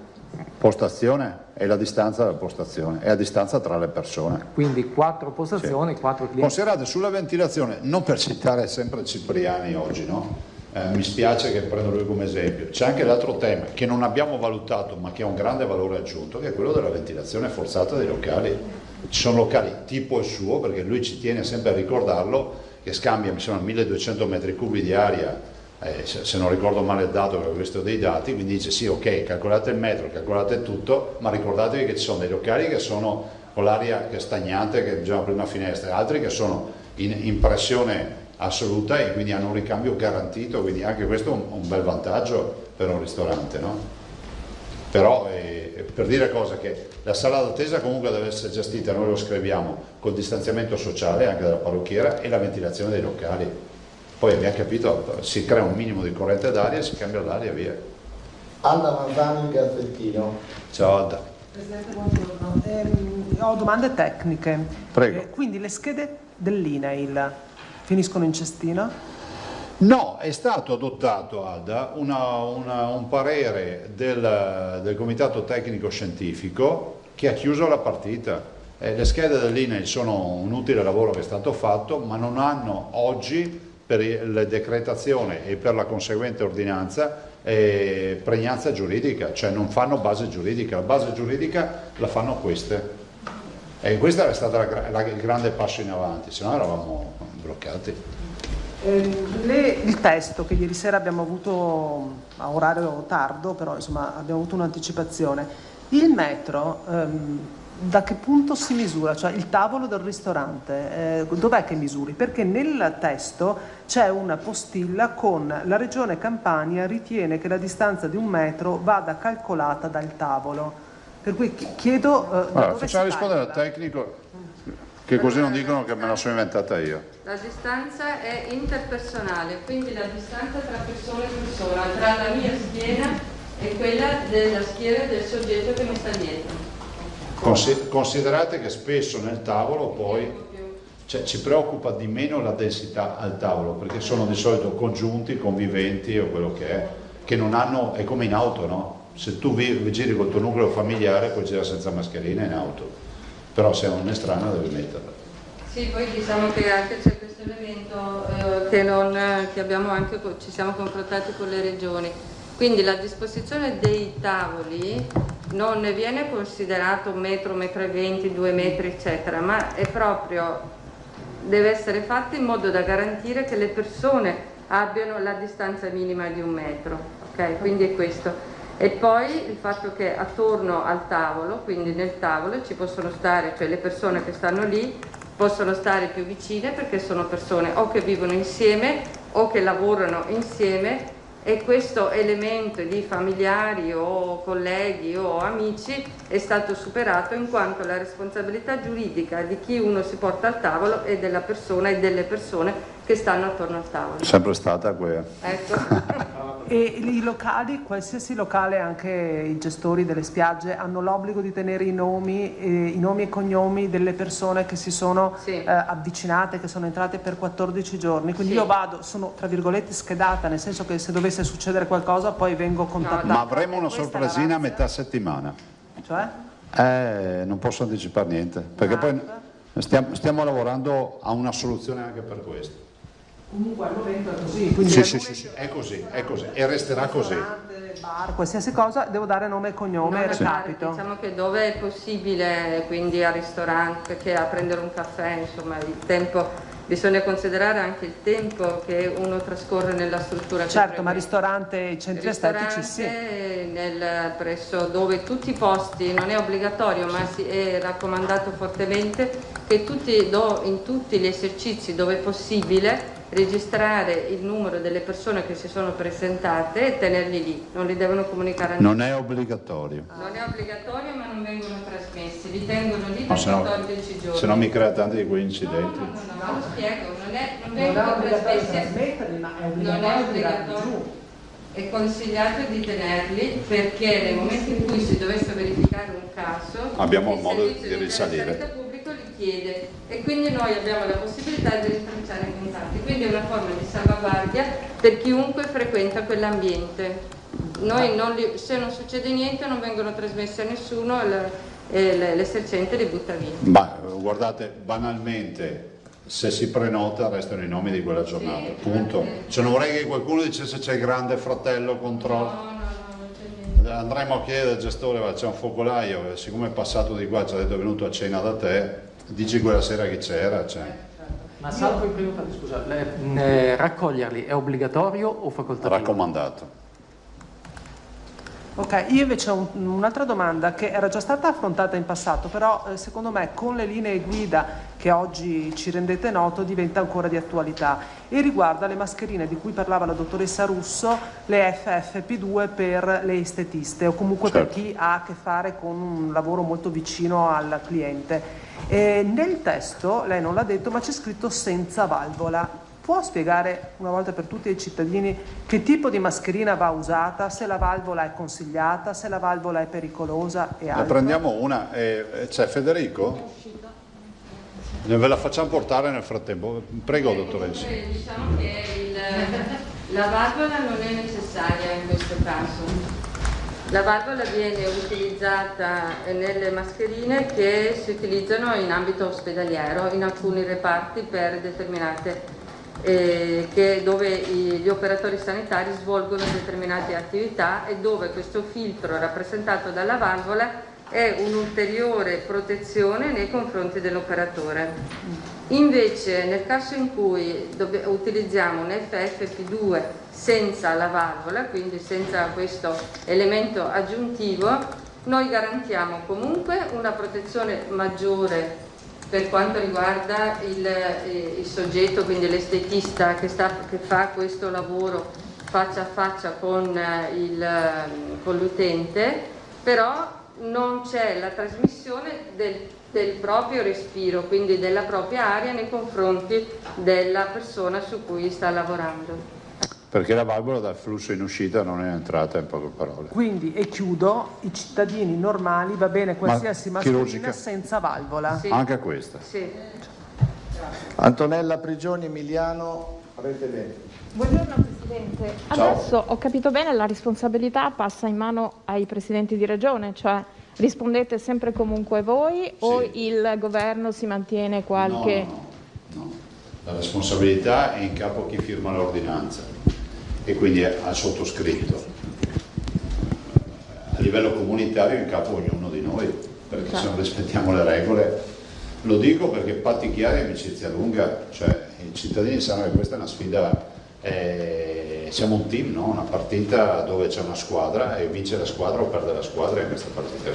Postazione è la distanza della postazione, è la distanza tra le persone. Quindi 4 postazioni, sì. 4 clienti. Considerate sulla ventilazione, non per citare sempre Cipriani oggi, no? Mi spiace che prendo lui come esempio, c'è anche l'altro tema che non abbiamo valutato ma che ha un grande valore aggiunto, che è quello della ventilazione forzata dei locali. Ci sono locali tipo il suo, perché lui ci tiene sempre a ricordarlo, che scambia mi sembra 1200 metri cubi di aria, se non ricordo male il dato, perché ho visto dei dati, quindi dice sì, ok, calcolate il metro, calcolate tutto, ma ricordatevi che ci sono dei locali che sono con l'aria che è stagnante, che bisogna aprire una finestra, altri che sono in pressione assoluta e quindi hanno un ricambio garantito, quindi anche questo è un bel vantaggio per un ristorante, no? Però per dire cosa, che la sala d'attesa comunque deve essere gestita, noi lo scriviamo, col distanziamento sociale anche della parrucchiera e la ventilazione dei locali. Poi abbiamo capito, si crea un minimo di corrente d'aria, si cambia l'aria e via. Anna Manzani, il Gazzettino. Ciao Anna. Presidente, buongiorno. Ho domande tecniche. Prego. Quindi le schede dell'INAIL finiscono in cestina? No, è stato adottato, Alda, un parere del Comitato Tecnico Scientifico che ha chiuso la partita. Le schede dell'INAIL sono un utile lavoro che è stato fatto, ma non hanno oggi, per la decretazione e per la conseguente ordinanza, pregnanza giuridica, cioè non fanno base giuridica. La base giuridica la fanno queste. E questo è stato il grande passo in avanti, se no eravamo bloccati. Il testo che ieri sera abbiamo avuto a orario tardo, però insomma abbiamo avuto un'anticipazione. Il metro da che punto si misura? Cioè il tavolo del ristorante, dov'è che misuri? Perché nel testo c'è una postilla con la Regione Campania ritiene che la distanza di 1 metro vada calcolata dal tavolo. Per cui chiedo... Allora, facciamo rispondere al tecnico, che così non dicono che me la sono inventata io. La distanza è interpersonale, quindi la distanza tra persona e persona, tra la mia schiena e quella della schiena del soggetto che mi sta dietro. Considerate che spesso nel tavolo poi ci preoccupa di meno la densità al tavolo, perché sono di solito congiunti, conviventi o quello che non hanno, è come in auto, no? Se tu giri col tuo nucleo familiare puoi girare senza mascherina in auto, però se è un estraneo devi metterla. Sì, poi diciamo che anche c'è questo elemento che abbiamo anche, ci siamo confrontati con le regioni, quindi la disposizione dei tavoli non ne viene considerato 1 metro, 1,20 metri, 2 metri eccetera, ma è proprio, deve essere fatto in modo da garantire che le persone abbiano la distanza minima di 1 metro, ok? Quindi è questo. E poi il fatto che attorno al tavolo, quindi nel tavolo, ci possono stare, cioè le persone che stanno lì possono stare più vicine perché sono persone o che vivono insieme o che lavorano insieme, e questo elemento di familiari o colleghi o amici è stato superato in quanto la responsabilità giuridica di chi uno si porta al tavolo è della persona e delle persone che stanno attorno al tavolo. Sempre stata quella. Ecco. E i locali, qualsiasi locale, anche i gestori delle spiagge, hanno l'obbligo di tenere i nomi e cognomi delle persone che si sono avvicinate, che sono entrate per 14 giorni. Quindi io vado, sono tra virgolette schedata, nel senso che se dovesse succedere qualcosa poi vengo contattata. Ma avremo una sorpresina a metà settimana. Cioè? Non posso anticipare niente, perché poi stiamo lavorando a una soluzione anche per questo. Comunque al momento è così. Quindi Sì, è così e resterà così. Bar, qualsiasi cosa, devo dare nome e cognome e recapito. Diciamo che dove è possibile, quindi al ristorante, che a prendere un caffè, insomma il tempo bisogna considerare anche il tempo che uno trascorre nella struttura. Certo, ma ristorante e centri estetici sì. Presso dove tutti i posti, non è obbligatorio ma è raccomandato fortemente che in tutti gli esercizi dove è possibile registrare il numero delle persone che si sono presentate e tenerli lì, non li devono comunicare a nessuno. Non è obbligatorio. Non è obbligatorio ma non vengono trasmessi, li tengono lì per 14 giorni. Se no mi crea tanti di quei incidenti. No, lo spiego, non vengono trasmessi, non è obbligatorio. È consigliato di tenerli perché nel momento in cui si dovesse verificare un caso abbiamo il modo servizio di risalire. Il pubblico li chiede e quindi noi abbiamo la possibilità di rintracciare i contatti, quindi è una forma di salvaguardia per chiunque frequenta quell'ambiente. Noi se non succede niente non vengono trasmessi a nessuno e l'esercente li butta via. Ma guardate, banalmente se si prenota restano i nomi di quella giornata, sì, punto. Cioè non vorrei che qualcuno dicesse c'è il grande fratello controllo. No, andremo a chiedere al gestore, c'è un focolaio, siccome è passato di qua, ci ha detto è venuto a cena da te, dici quella sera chi c'era. Cioè. Ma salvo i prenotati, scusa, raccoglierli è obbligatorio o facoltativo? Raccomandato. Ok, io invece ho un'altra domanda che era già stata affrontata in passato, però secondo me con le linee guida che oggi ci rendete noto diventa ancora di attualità e riguarda le mascherine di cui parlava la dottoressa Russo, le FFP2 per le estetiste o comunque certo. Per chi ha a che fare con un lavoro molto vicino al cliente. Nel testo, lei non l'ha detto, ma c'è scritto senza valvola. Può spiegare una volta per tutti ai cittadini che tipo di mascherina va usata, se la valvola è consigliata, se la valvola è pericolosa e altro? Ne prendiamo una, c'è Federico? Ve la facciamo portare nel frattempo, prego dottoressa. Diciamo che la valvola non è necessaria in questo caso. La valvola viene utilizzata nelle mascherine che si utilizzano in ambito ospedaliero, in alcuni reparti per determinate dove gli operatori sanitari svolgono determinate attività e dove questo filtro rappresentato dalla valvola è un'ulteriore protezione nei confronti dell'operatore. Invece nel caso in cui utilizziamo un FFP2 senza la valvola, quindi senza questo elemento aggiuntivo, noi garantiamo comunque una protezione maggiore per quanto riguarda il soggetto, quindi l'estetista che fa questo lavoro faccia a faccia con l'utente, però non c'è la trasmissione del proprio respiro, quindi della propria aria nei confronti della persona su cui sta lavorando. Perché la valvola dal flusso in uscita non è entrata, in poche parole. Quindi, e chiudo, i cittadini normali va bene qualsiasi mascherina senza valvola? Sì. Anche questa? Sì. Antonella Prigioni, Emiliano, Rete 20. Buongiorno Presidente. Ciao. Adesso ho capito bene, la responsabilità passa in mano ai Presidenti di Regione, cioè rispondete sempre comunque voi o il Governo si mantiene qualche... No. La responsabilità è in capo a chi firma l'ordinanza e quindi al sottoscritto. A livello comunitario è in capo a ognuno di noi, perché se non rispettiamo le regole, lo dico perché patti chiari e amicizia lunga, cioè i cittadini sanno che questa è una sfida, siamo un team, no? Una partita dove c'è una squadra e vince la squadra o perde la squadra in questa partita.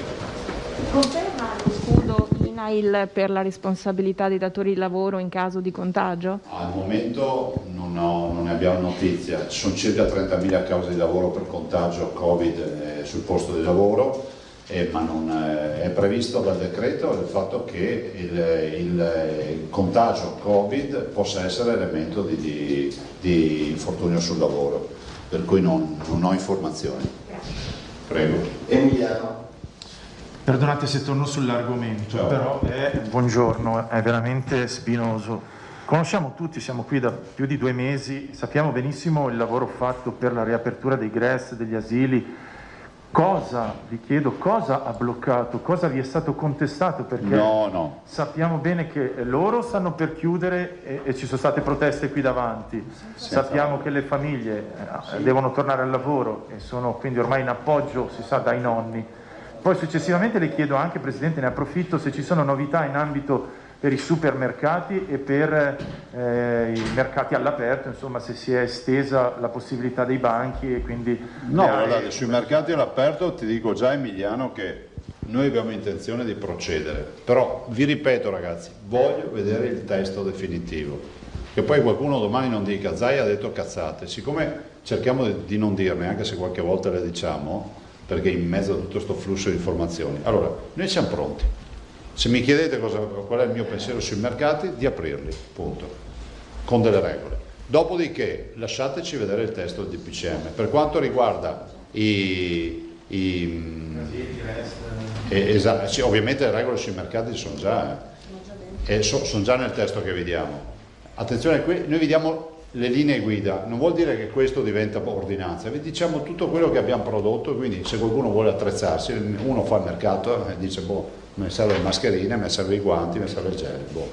Conferma lo scudo INAIL per la responsabilità dei datori di lavoro in caso di contagio? Al momento non ne abbiamo notizia, ci sono circa 30.000 cause di lavoro per contagio Covid sul posto di lavoro, ma non è previsto dal decreto il fatto che il contagio Covid possa essere elemento di infortunio sul lavoro, per cui non ho informazioni. Prego. Emiliano. Perdonate se torno sull'argomento, però buongiorno, è veramente spinoso. Conosciamo tutti, siamo qui da più di 2 mesi, sappiamo benissimo il lavoro fatto per la riapertura dei GRES, degli asili. Vi chiedo, cosa ha bloccato, cosa vi è stato contestato? Perché sappiamo bene che loro stanno per chiudere e ci sono state proteste qui davanti. Sappiamo che le famiglie devono tornare al lavoro e sono quindi ormai in appoggio, si sa, dai nonni. Poi successivamente le chiedo anche, Presidente, ne approfitto, se ci sono novità in ambito per i supermercati e per i mercati all'aperto, insomma, se si è estesa la possibilità dei banchi e quindi... No, guardate, sui mercati all'aperto ti dico già, Emiliano, che noi abbiamo intenzione di procedere, però vi ripeto ragazzi, voglio vedere il testo definitivo, che poi qualcuno domani non dica Zaia ha detto cazzate, siccome cerchiamo di non dirne, anche se qualche volta le diciamo, perché in mezzo a tutto questo flusso di informazioni. Allora, noi siamo pronti, se mi chiedete qual è il mio pensiero sui mercati, di aprirli, punto, con delle regole. Dopodiché lasciateci vedere il testo del DPCM. Per quanto riguarda esatto, sì, ovviamente le regole sui mercati sono già nel testo che vi diamo. Attenzione, noi vi diamo le linee guida, non vuol dire che questo diventa ordinanza, vi diciamo tutto quello che abbiamo prodotto, quindi se qualcuno vuole attrezzarsi, uno fa il mercato e dice boh, mi serve le mascherine, mi serve i guanti, mi serve il gel, boh.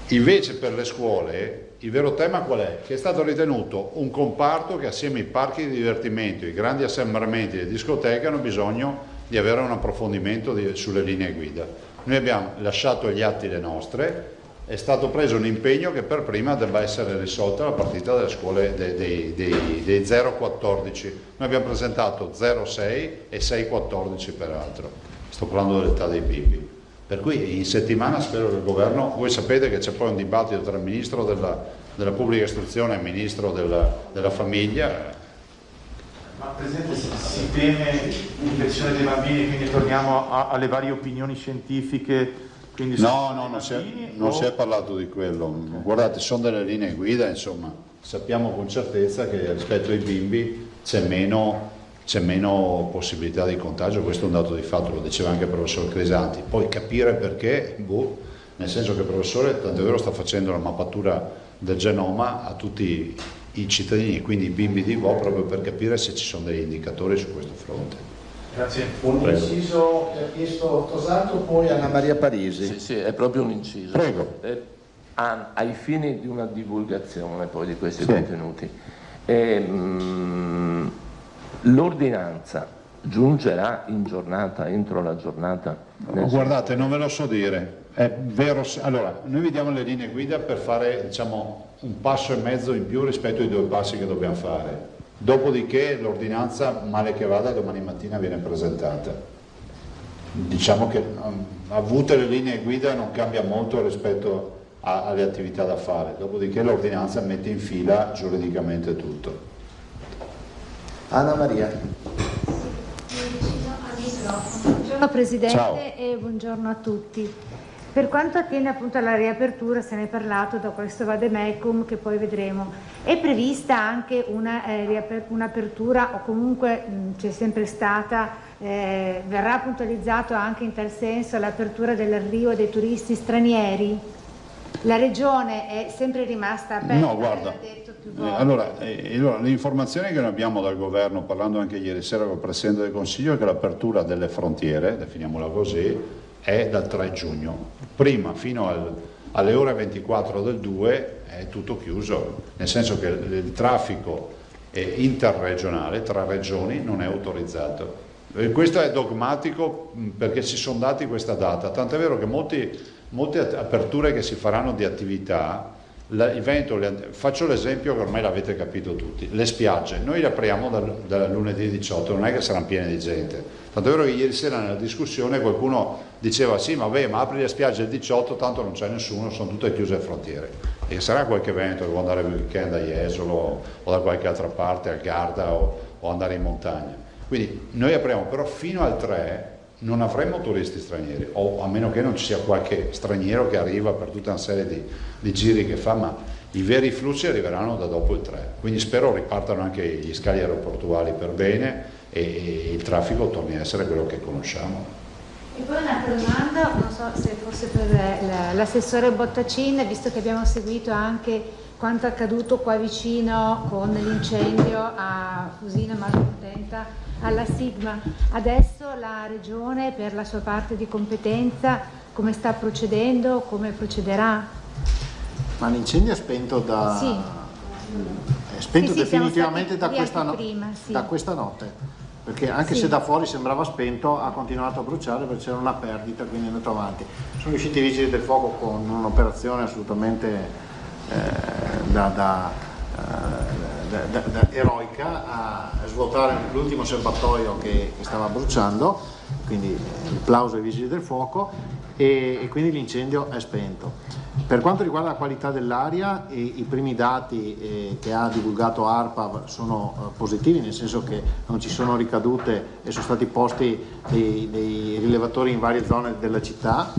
Invece per le scuole il vero tema qual è? Che è stato ritenuto un comparto che assieme ai parchi di divertimento, ai grandi assembramenti e le discoteche hanno bisogno di avere un approfondimento sulle linee guida. Noi abbiamo lasciato agli atti le nostre, è stato preso un impegno che per prima debba essere risolta la partita delle scuole dei 0-14. Noi abbiamo presentato 0-6 e 6-14 peraltro, sto parlando dell'età dei bimbi. Per cui in settimana spero che il governo, voi sapete che c'è poi un dibattito tra il ministro della pubblica istruzione e il ministro della famiglia. Ma Presidente, si teme l'infezione dei bambini, quindi torniamo alle varie opinioni scientifiche? No, non si è parlato di quello. Guardate, sono delle linee guida, insomma, sappiamo con certezza che rispetto ai bimbi c'è meno possibilità di contagio, questo è un dato di fatto, lo diceva anche il professor Crisanti. Poi capire perché, nel senso che il professore, tanto è vero, sta facendo la mappatura del genoma a tutti i cittadini, quindi i bimbi di Vo, proprio per capire se ci sono degli indicatori su questo fronte. Grazie. Un inciso che ha chiesto Tosato, poi Anna Maria Parisi. Sì, è proprio un inciso. Prego. Ai fini di una divulgazione poi di questi contenuti, l'ordinanza giungerà in giornata, entro la giornata? Guardate, non ve lo so dire. È vero, allora, noi vi diamo le linee guida per fare, diciamo, un passo e mezzo in più rispetto ai 2 passi che dobbiamo fare. Dopodiché l'ordinanza, male che vada, domani mattina viene presentata. Diciamo che avute le linee guida non cambia molto rispetto alle attività da fare, dopodiché l'ordinanza mette in fila giuridicamente tutto. Anna Maria. Buongiorno Presidente. Ciao. E buongiorno a tutti. Per quanto attiene appunto alla riapertura, se ne è parlato da questo vademecum che poi vedremo, è prevista anche un'apertura, o comunque c'è sempre stata, verrà puntualizzato anche in tal senso l'apertura dell'arrivo dei turisti stranieri? La Regione è sempre rimasta aperta? No, guarda, allora, le informazioni che noi abbiamo dal governo, parlando anche ieri sera con il Presidente del Consiglio, è che l'apertura delle frontiere, definiamola così, è dal 3 giugno. Prima, fino alle ore 24 del 2, è tutto chiuso, nel senso che il traffico interregionale tra regioni non è autorizzato. E questo è dogmatico perché si sono dati questa data, tant'è vero che molte aperture che si faranno di attività, faccio l'esempio che ormai l'avete capito tutti, le spiagge, noi le apriamo dal lunedì 18, non è che saranno piene di gente, tanto è vero che ieri sera nella discussione qualcuno diceva sì ma apri le spiagge il 18, tanto non c'è nessuno, sono tutte chiuse le frontiere, e sarà qualche evento che può andare il weekend a Jesolo o da qualche altra parte, al Garda o andare in montagna, quindi noi apriamo, però fino al 3 non avremo turisti stranieri, o a meno che non ci sia qualche straniero che arriva per tutta una serie di giri che fa, ma i veri flussi arriveranno da dopo il 3, quindi spero ripartano anche gli scali aeroportuali per bene e il traffico torni a essere quello che conosciamo. E poi un'altra domanda, non so se fosse per l'assessore Bottacin, visto che abbiamo seguito anche quanto accaduto qua vicino con l'incendio a Fusina Malcontenta alla Sigma. Adesso la Regione, per la sua parte di competenza, come sta procedendo, come procederà? Ma l'incendio è spento da... Sì. È spento definitivamente da da questa notte? perché anche se da fuori sembrava spento ha continuato a bruciare perché c'era una perdita, quindi è andato avanti. Sono riusciti i vigili del fuoco con un'operazione assolutamente eroica a svuotare l'ultimo serbatoio che stava bruciando, quindi il plauso ai vigili del fuoco, e quindi l'incendio è spento. Per quanto riguarda la qualità dell'aria, i primi dati che ha divulgato ARPAV sono positivi, nel senso che non ci sono ricadute e sono stati posti dei rilevatori in varie zone della città,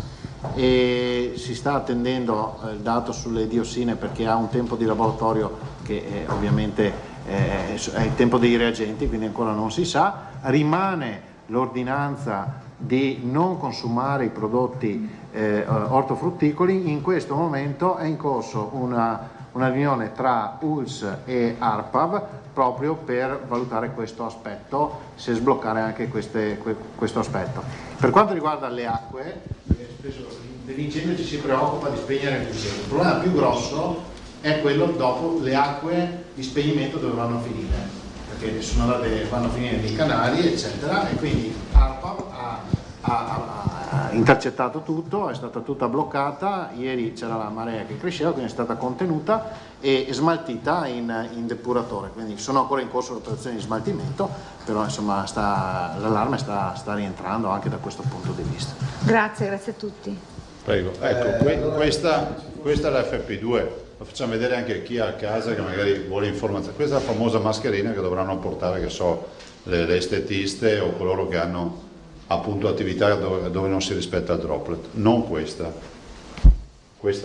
e si sta attendendo il dato sulle diossine perché ha un tempo di laboratorio che ovviamente è il tempo dei reagenti, quindi ancora non si sa. Rimane l'ordinanza di non consumare i prodotti ortofrutticoli. In questo momento è in corso una riunione tra ULSS e ARPAV proprio per valutare questo aspetto, se sbloccare anche questo aspetto. Per quanto riguarda le acque, spesso dell'incendio ci si preoccupa di spegnere l'incendio. Il problema più grosso è quello dopo le acque di spegnimento dove vanno a finire, perché vanno a finire nei canali eccetera, e quindi ARPAV ha intercettato tutto, è stata tutta bloccata. Ieri c'era la marea che cresceva, quindi è stata contenuta e smaltita in depuratore, quindi sono ancora in corso le operazioni di smaltimento, però insomma l'allarme sta rientrando anche da questo punto di vista. Grazie a tutti. Prego, ecco, questa è la FP2, lo facciamo vedere anche a chi ha a casa che magari vuole informazioni. Questa è la famosa mascherina che dovranno portare, che so, le estetiste o coloro che hanno appunto attività dove non si rispetta il droplet, non questa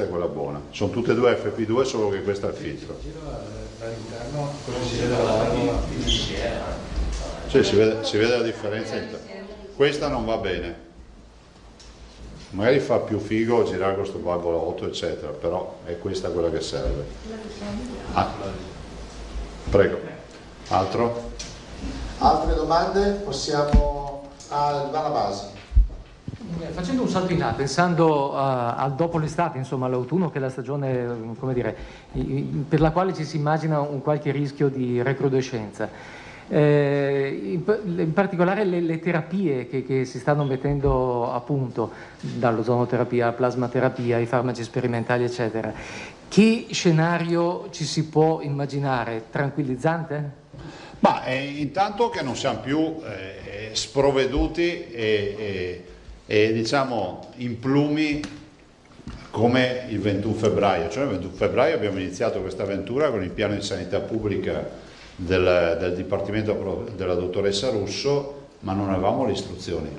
è quella buona, sono tutte e due FP2, solo che questa è il filtro. Dall'interno cosa si vede? Sì, si vede la differenza. Questa non va bene, magari fa più figo girare questo valvolo 8 eccetera, però è questa quella che serve. Prego, altro? Altre domande? Possiamo alla base. Facendo un salto in là, pensando al dopo l'estate, insomma all'autunno, che è la stagione, come dire, per la quale ci si immagina un qualche rischio di recrudescenza, in particolare le terapie che si stanno mettendo a punto, dall'ozonoterapia alla plasmaterapia, ai farmaci sperimentali eccetera, che scenario ci si può immaginare? Tranquillizzante? Ma intanto che non siamo più sprovveduti e diciamo implumi come il 21 febbraio, cioè il 21 febbraio abbiamo iniziato questa avventura con il piano di sanità pubblica del Dipartimento della dottoressa Russo, ma non avevamo le istruzioni.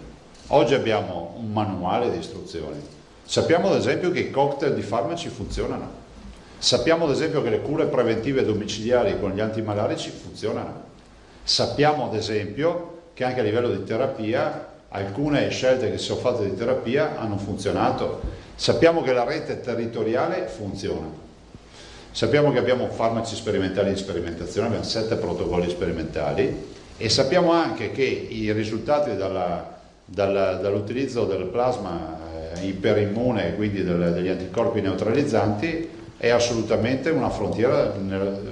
Oggi abbiamo un manuale di istruzioni, sappiamo ad esempio che i cocktail di farmaci funzionano, sappiamo ad esempio che le cure preventive domiciliari con gli antimalarici funzionano, sappiamo ad esempio che anche a livello di terapia alcune scelte che si sono fatte di terapia hanno funzionato, sappiamo che la rete territoriale funziona, sappiamo che abbiamo farmaci sperimentali in sperimentazione, abbiamo 7 protocolli sperimentali, e sappiamo anche che i risultati dall'utilizzo del plasma iperimmune, quindi degli anticorpi neutralizzanti, è assolutamente una frontiera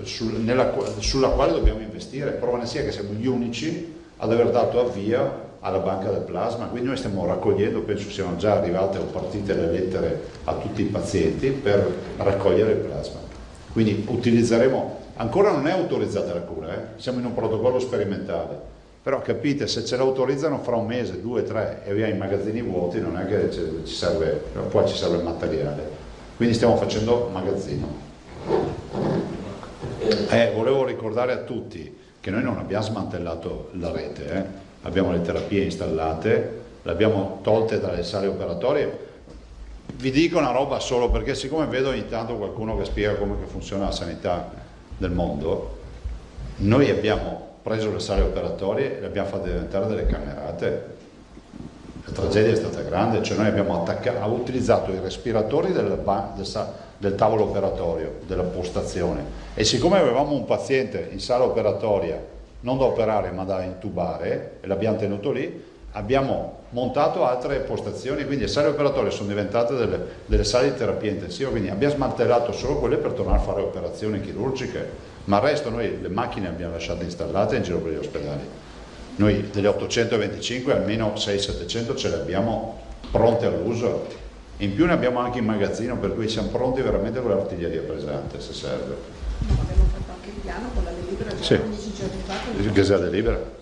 sulla quale dobbiamo investire. Prova ne sia che siamo gli unici ad aver dato avvio alla banca del plasma, quindi noi stiamo raccogliendo, penso siano già arrivate o partite le lettere a tutti i pazienti per raccogliere il plasma. Quindi utilizzeremo, ancora non è autorizzata la cura, siamo in un protocollo sperimentale, però capite, se ce l'autorizzano fra un mese, 2, 3 e abbiamo i magazzini vuoti, non è che ci serve, poi ci serve il materiale, quindi stiamo facendo magazzino. Volevo ricordare a tutti che noi non abbiamo smantellato la rete, abbiamo le terapie installate, le abbiamo tolte dalle sale operatorie. Vi dico una roba solo perché, siccome vedo ogni tanto qualcuno che spiega come funziona la sanità del mondo, noi abbiamo preso le sale operatorie e le abbiamo fatte diventare delle camerate. La tragedia è stata grande, cioè noi abbiamo utilizzato i respiratori del tavolo operatorio, della postazione, e siccome avevamo un paziente in sala operatoria non da operare ma da intubare e l'abbiamo tenuto lì, abbiamo montato altre postazioni, quindi le sale operatorie sono diventate delle sale di terapia intensiva, quindi abbiamo smantellato solo quelle per tornare a fare operazioni chirurgiche, ma il resto noi le macchine abbiamo lasciate installate in giro per gli ospedali. Noi delle 825 almeno 600-700 ce le abbiamo pronte all'uso, in più ne abbiamo anche in magazzino, per cui siamo pronti veramente con l'artiglieria pesante se serve. Abbiamo fatto anche il piano con la delibera già 15 giorni fa. Il Gazzetta delibera.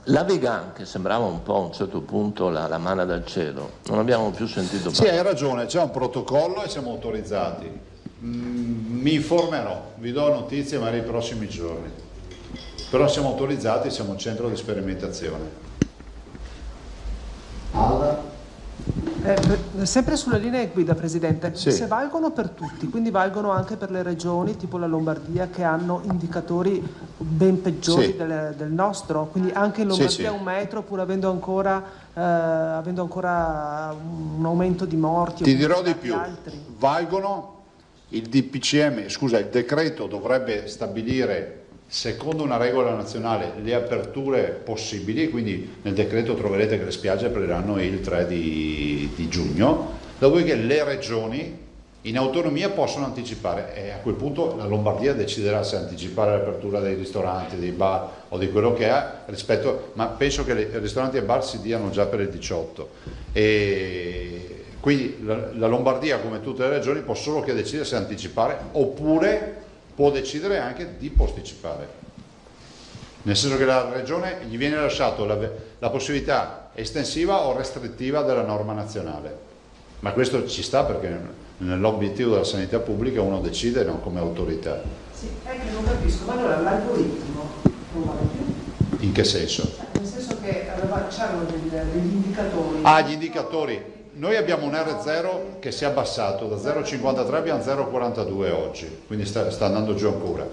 La Vegan, che sembrava un po' a un certo punto la manna dal cielo, non abbiamo più sentito Sì, hai ragione, c'è un protocollo e siamo autorizzati. Mi informerò, vi do notizie magari nei prossimi giorni. Però siamo autorizzati, siamo un centro di sperimentazione. Sempre sulle linee guida, Presidente, Sì. se valgono per tutti, quindi valgono anche per le regioni tipo la Lombardia che hanno indicatori ben peggiori Sì. del nostro, quindi anche in Lombardia Sì. un metro pur avendo ancora un aumento di morti. Ti o dirò di tanti più, altri. valgono, il DPCM, scusa, il decreto dovrebbe stabilire secondo una regola nazionale le aperture possibili, quindi nel decreto troverete che le spiagge apriranno il 3 di giugno, dopodiché le regioni in autonomia possono anticipare e a quel punto la Lombardia deciderà se anticipare l'apertura dei ristoranti, dei bar o di quello che è rispetto, ma penso che i ristoranti e bar si diano già per il 18 e quindi la Lombardia come tutte le regioni può solo che decidere se anticipare oppure può decidere anche di posticipare, nel senso che la regione gli viene lasciato la possibilità estensiva o restrittiva della norma nazionale, ma questo ci sta perché nell'obiettivo della sanità pubblica uno decide, no, come autorità. Sì, è che non capisco, ma allora l'algoritmo non vale più? In che senso? Nel senso che c'erano degli indicatori. Gli indicatori. Noi abbiamo un R0 che si è abbassato, da 0,53 abbiamo 0,42 oggi, quindi sta andando giù ancora.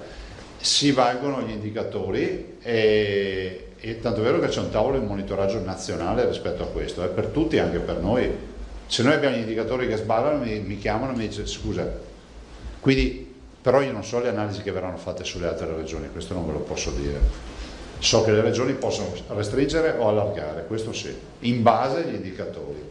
Si valgono gli indicatori e tanto è vero che c'è un tavolo di monitoraggio nazionale rispetto a questo, per tutti, anche per noi. Se noi abbiamo gli indicatori che sbagliano mi chiamano e mi dicono scusa, quindi però io non so le analisi che verranno fatte sulle altre regioni, questo non ve lo posso dire. So che le regioni possono restringere o allargare, questo sì, in base agli indicatori.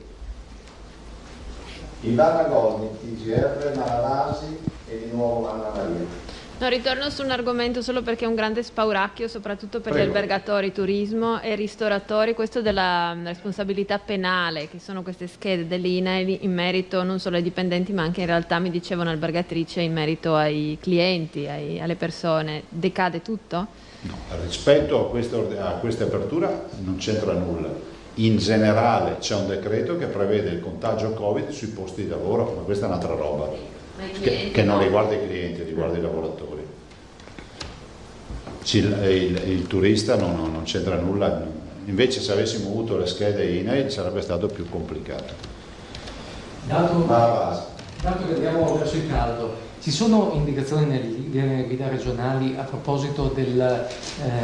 Ivana Goldi, TGR, Maravasi e di nuovo Anna Maria. No, ritorno su un argomento solo perché è un grande spauracchio, soprattutto per Prego. gli albergatori, turismo e ristoratori, questo della responsabilità penale, che sono queste schede dell'INAIL in merito non solo ai dipendenti ma anche in realtà mi diceva un'albergatrice in merito ai clienti, alle persone. Decade tutto? No, rispetto a questa apertura non c'entra nulla. In generale c'è un decreto che prevede il contagio Covid sui posti di lavoro, ma questa è un'altra roba che non riguarda i clienti, riguarda i lavoratori. Il turista non c'entra nulla, invece se avessimo avuto le schede INAIL sarebbe stato più complicato. Dato che andiamo verso il caldo, ci sono indicazioni nelle guide regionali a proposito del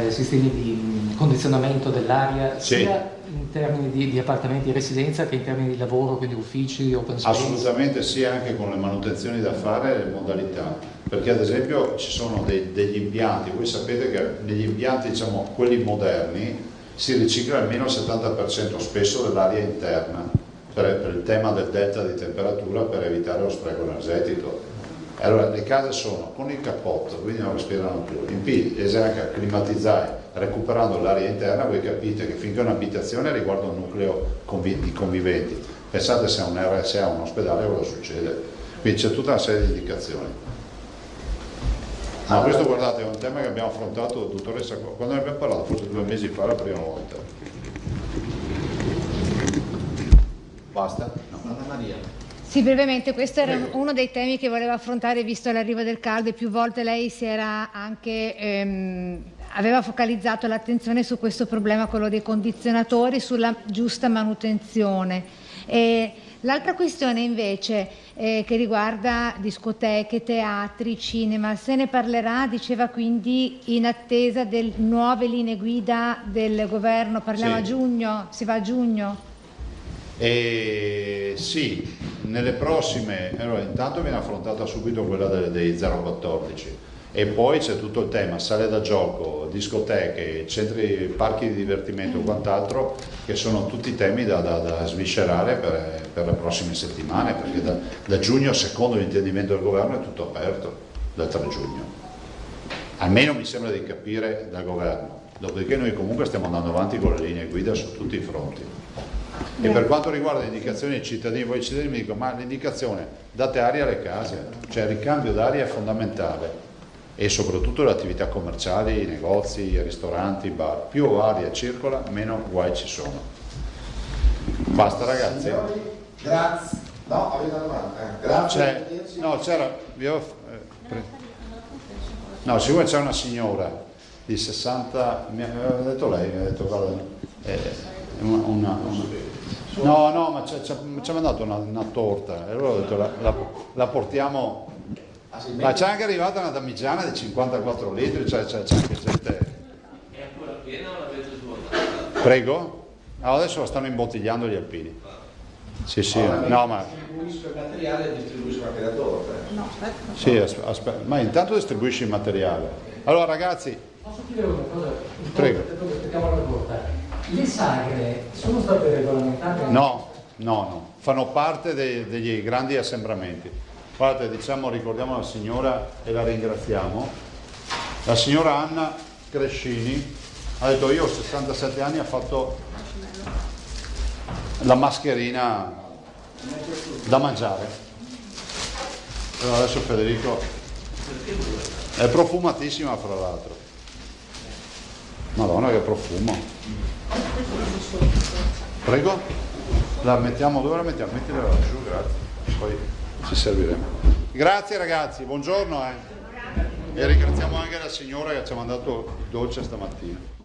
sistemi di condizionamento dell'aria, Sì. sia in termini di appartamenti e residenza che in termini di lavoro, quindi uffici, open space? Assolutamente sì, anche con le manutenzioni da fare e le modalità, perché ad esempio ci sono degli impianti, voi sapete che negli impianti, diciamo quelli moderni, si ricicla almeno il 70% spesso dell'aria interna per il tema del delta di temperatura, per evitare lo spreco energetico. Allora le case sono con il cappotto, quindi non respirano più, in più anche climatizzare recuperando l'aria interna. Voi capite che finché un'abitazione riguarda un nucleo di conviventi, pensate se è un RSA o un ospedale cosa succede, quindi c'è tutta una serie di indicazioni. Ma questo guardate è un tema che abbiamo affrontato, dottoressa, quando ne abbiamo parlato forse 2 mesi fa la prima volta. Basta? No. Anna Maria. Sì, brevemente, questo era uno dei temi che voleva affrontare visto l'arrivo del caldo e più volte lei si era anche aveva focalizzato l'attenzione su questo problema, quello dei condizionatori, sulla giusta manutenzione. L'altra questione invece che riguarda discoteche, teatri, cinema, se ne parlerà, diceva quindi in attesa delle nuove linee guida del governo, parliamo Sì. a giugno, si va a giugno? Sì, nelle prossime, allora, intanto viene affrontata subito quella dei 014 e poi c'è tutto il tema sale da gioco, discoteche, centri, parchi di divertimento e quant'altro, che sono tutti temi da sviscerare per le prossime settimane, perché da giugno, secondo l'intendimento del governo, è tutto aperto, dal 3 giugno. almeno mi sembra di capire dal governo. Dopodiché noi comunque stiamo andando avanti con le linee guida su tutti i fronti. E per quanto riguarda le indicazioni ai cittadini, voi cittadini mi dicono, ma l'indicazione, date aria alle case, cioè il ricambio d'aria è fondamentale, e soprattutto le attività commerciali, i negozi, i ristoranti, i bar, più aria circola, meno guai ci sono. Basta ragazzi? Signori, grazie. No, avete una domanda? Grazie. No, c'era, no, siccome c'è una signora di 60, mi aveva detto lei, mi ha detto guarda, no, ma ci ha mandato una torta, e allora ho detto la portiamo, ma c'è anche arrivata una damigiana di 54 litri, cioè c'è anche gente. È ancora piena o l'avete svuotata? Prego? No, adesso la stanno imbottigliando gli alpini. Sì, no, ma... Distribuisco il materiale e distribuisco anche la torta. No, aspetta. Sì, aspetta, ma intanto distribuisci il materiale. Allora ragazzi... Posso chiedere una cosa? Prego. Aspettiamo la torta. Le sagre sono state regolamentate? No, fanno parte degli grandi assembramenti. Guardate, ricordiamo la signora e la ringraziamo. La signora Anna Crescini ha detto io ho 67 anni, ha fatto la mascherina da mangiare. Allora adesso Federico è profumatissima fra l'altro. Madonna che profumo. Prego? La mettiamo dove la mettiamo? Mettila giù, grazie. Poi ci serviremo. Grazie ragazzi, buongiorno e ringraziamo anche la signora che ci ha mandato il dolce stamattina.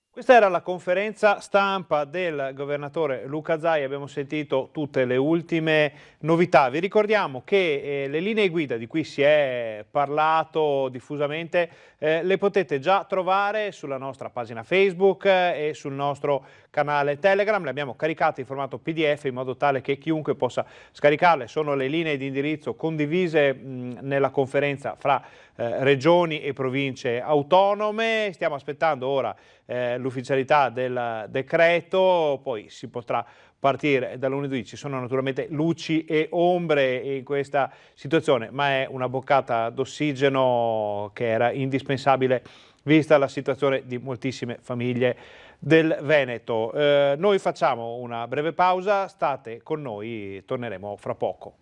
Questa era la conferenza stampa del governatore Luca Zaia, abbiamo sentito tutte le ultime novità. Vi ricordiamo che le linee guida di cui si è parlato diffusamente le potete già trovare sulla nostra pagina Facebook e sul nostro canale Telegram. Le abbiamo caricate in formato PDF in modo tale che chiunque possa scaricarle. Sono le linee di indirizzo condivise nella conferenza fra regioni e province autonome. Stiamo aspettando ora l'ufficialità del decreto, poi si potrà partire da lunedì. Ci sono naturalmente luci e ombre in questa situazione, ma è una boccata d'ossigeno che era indispensabile vista la situazione di moltissime famiglie del Veneto. Noi facciamo una breve pausa, state con noi, torneremo fra poco.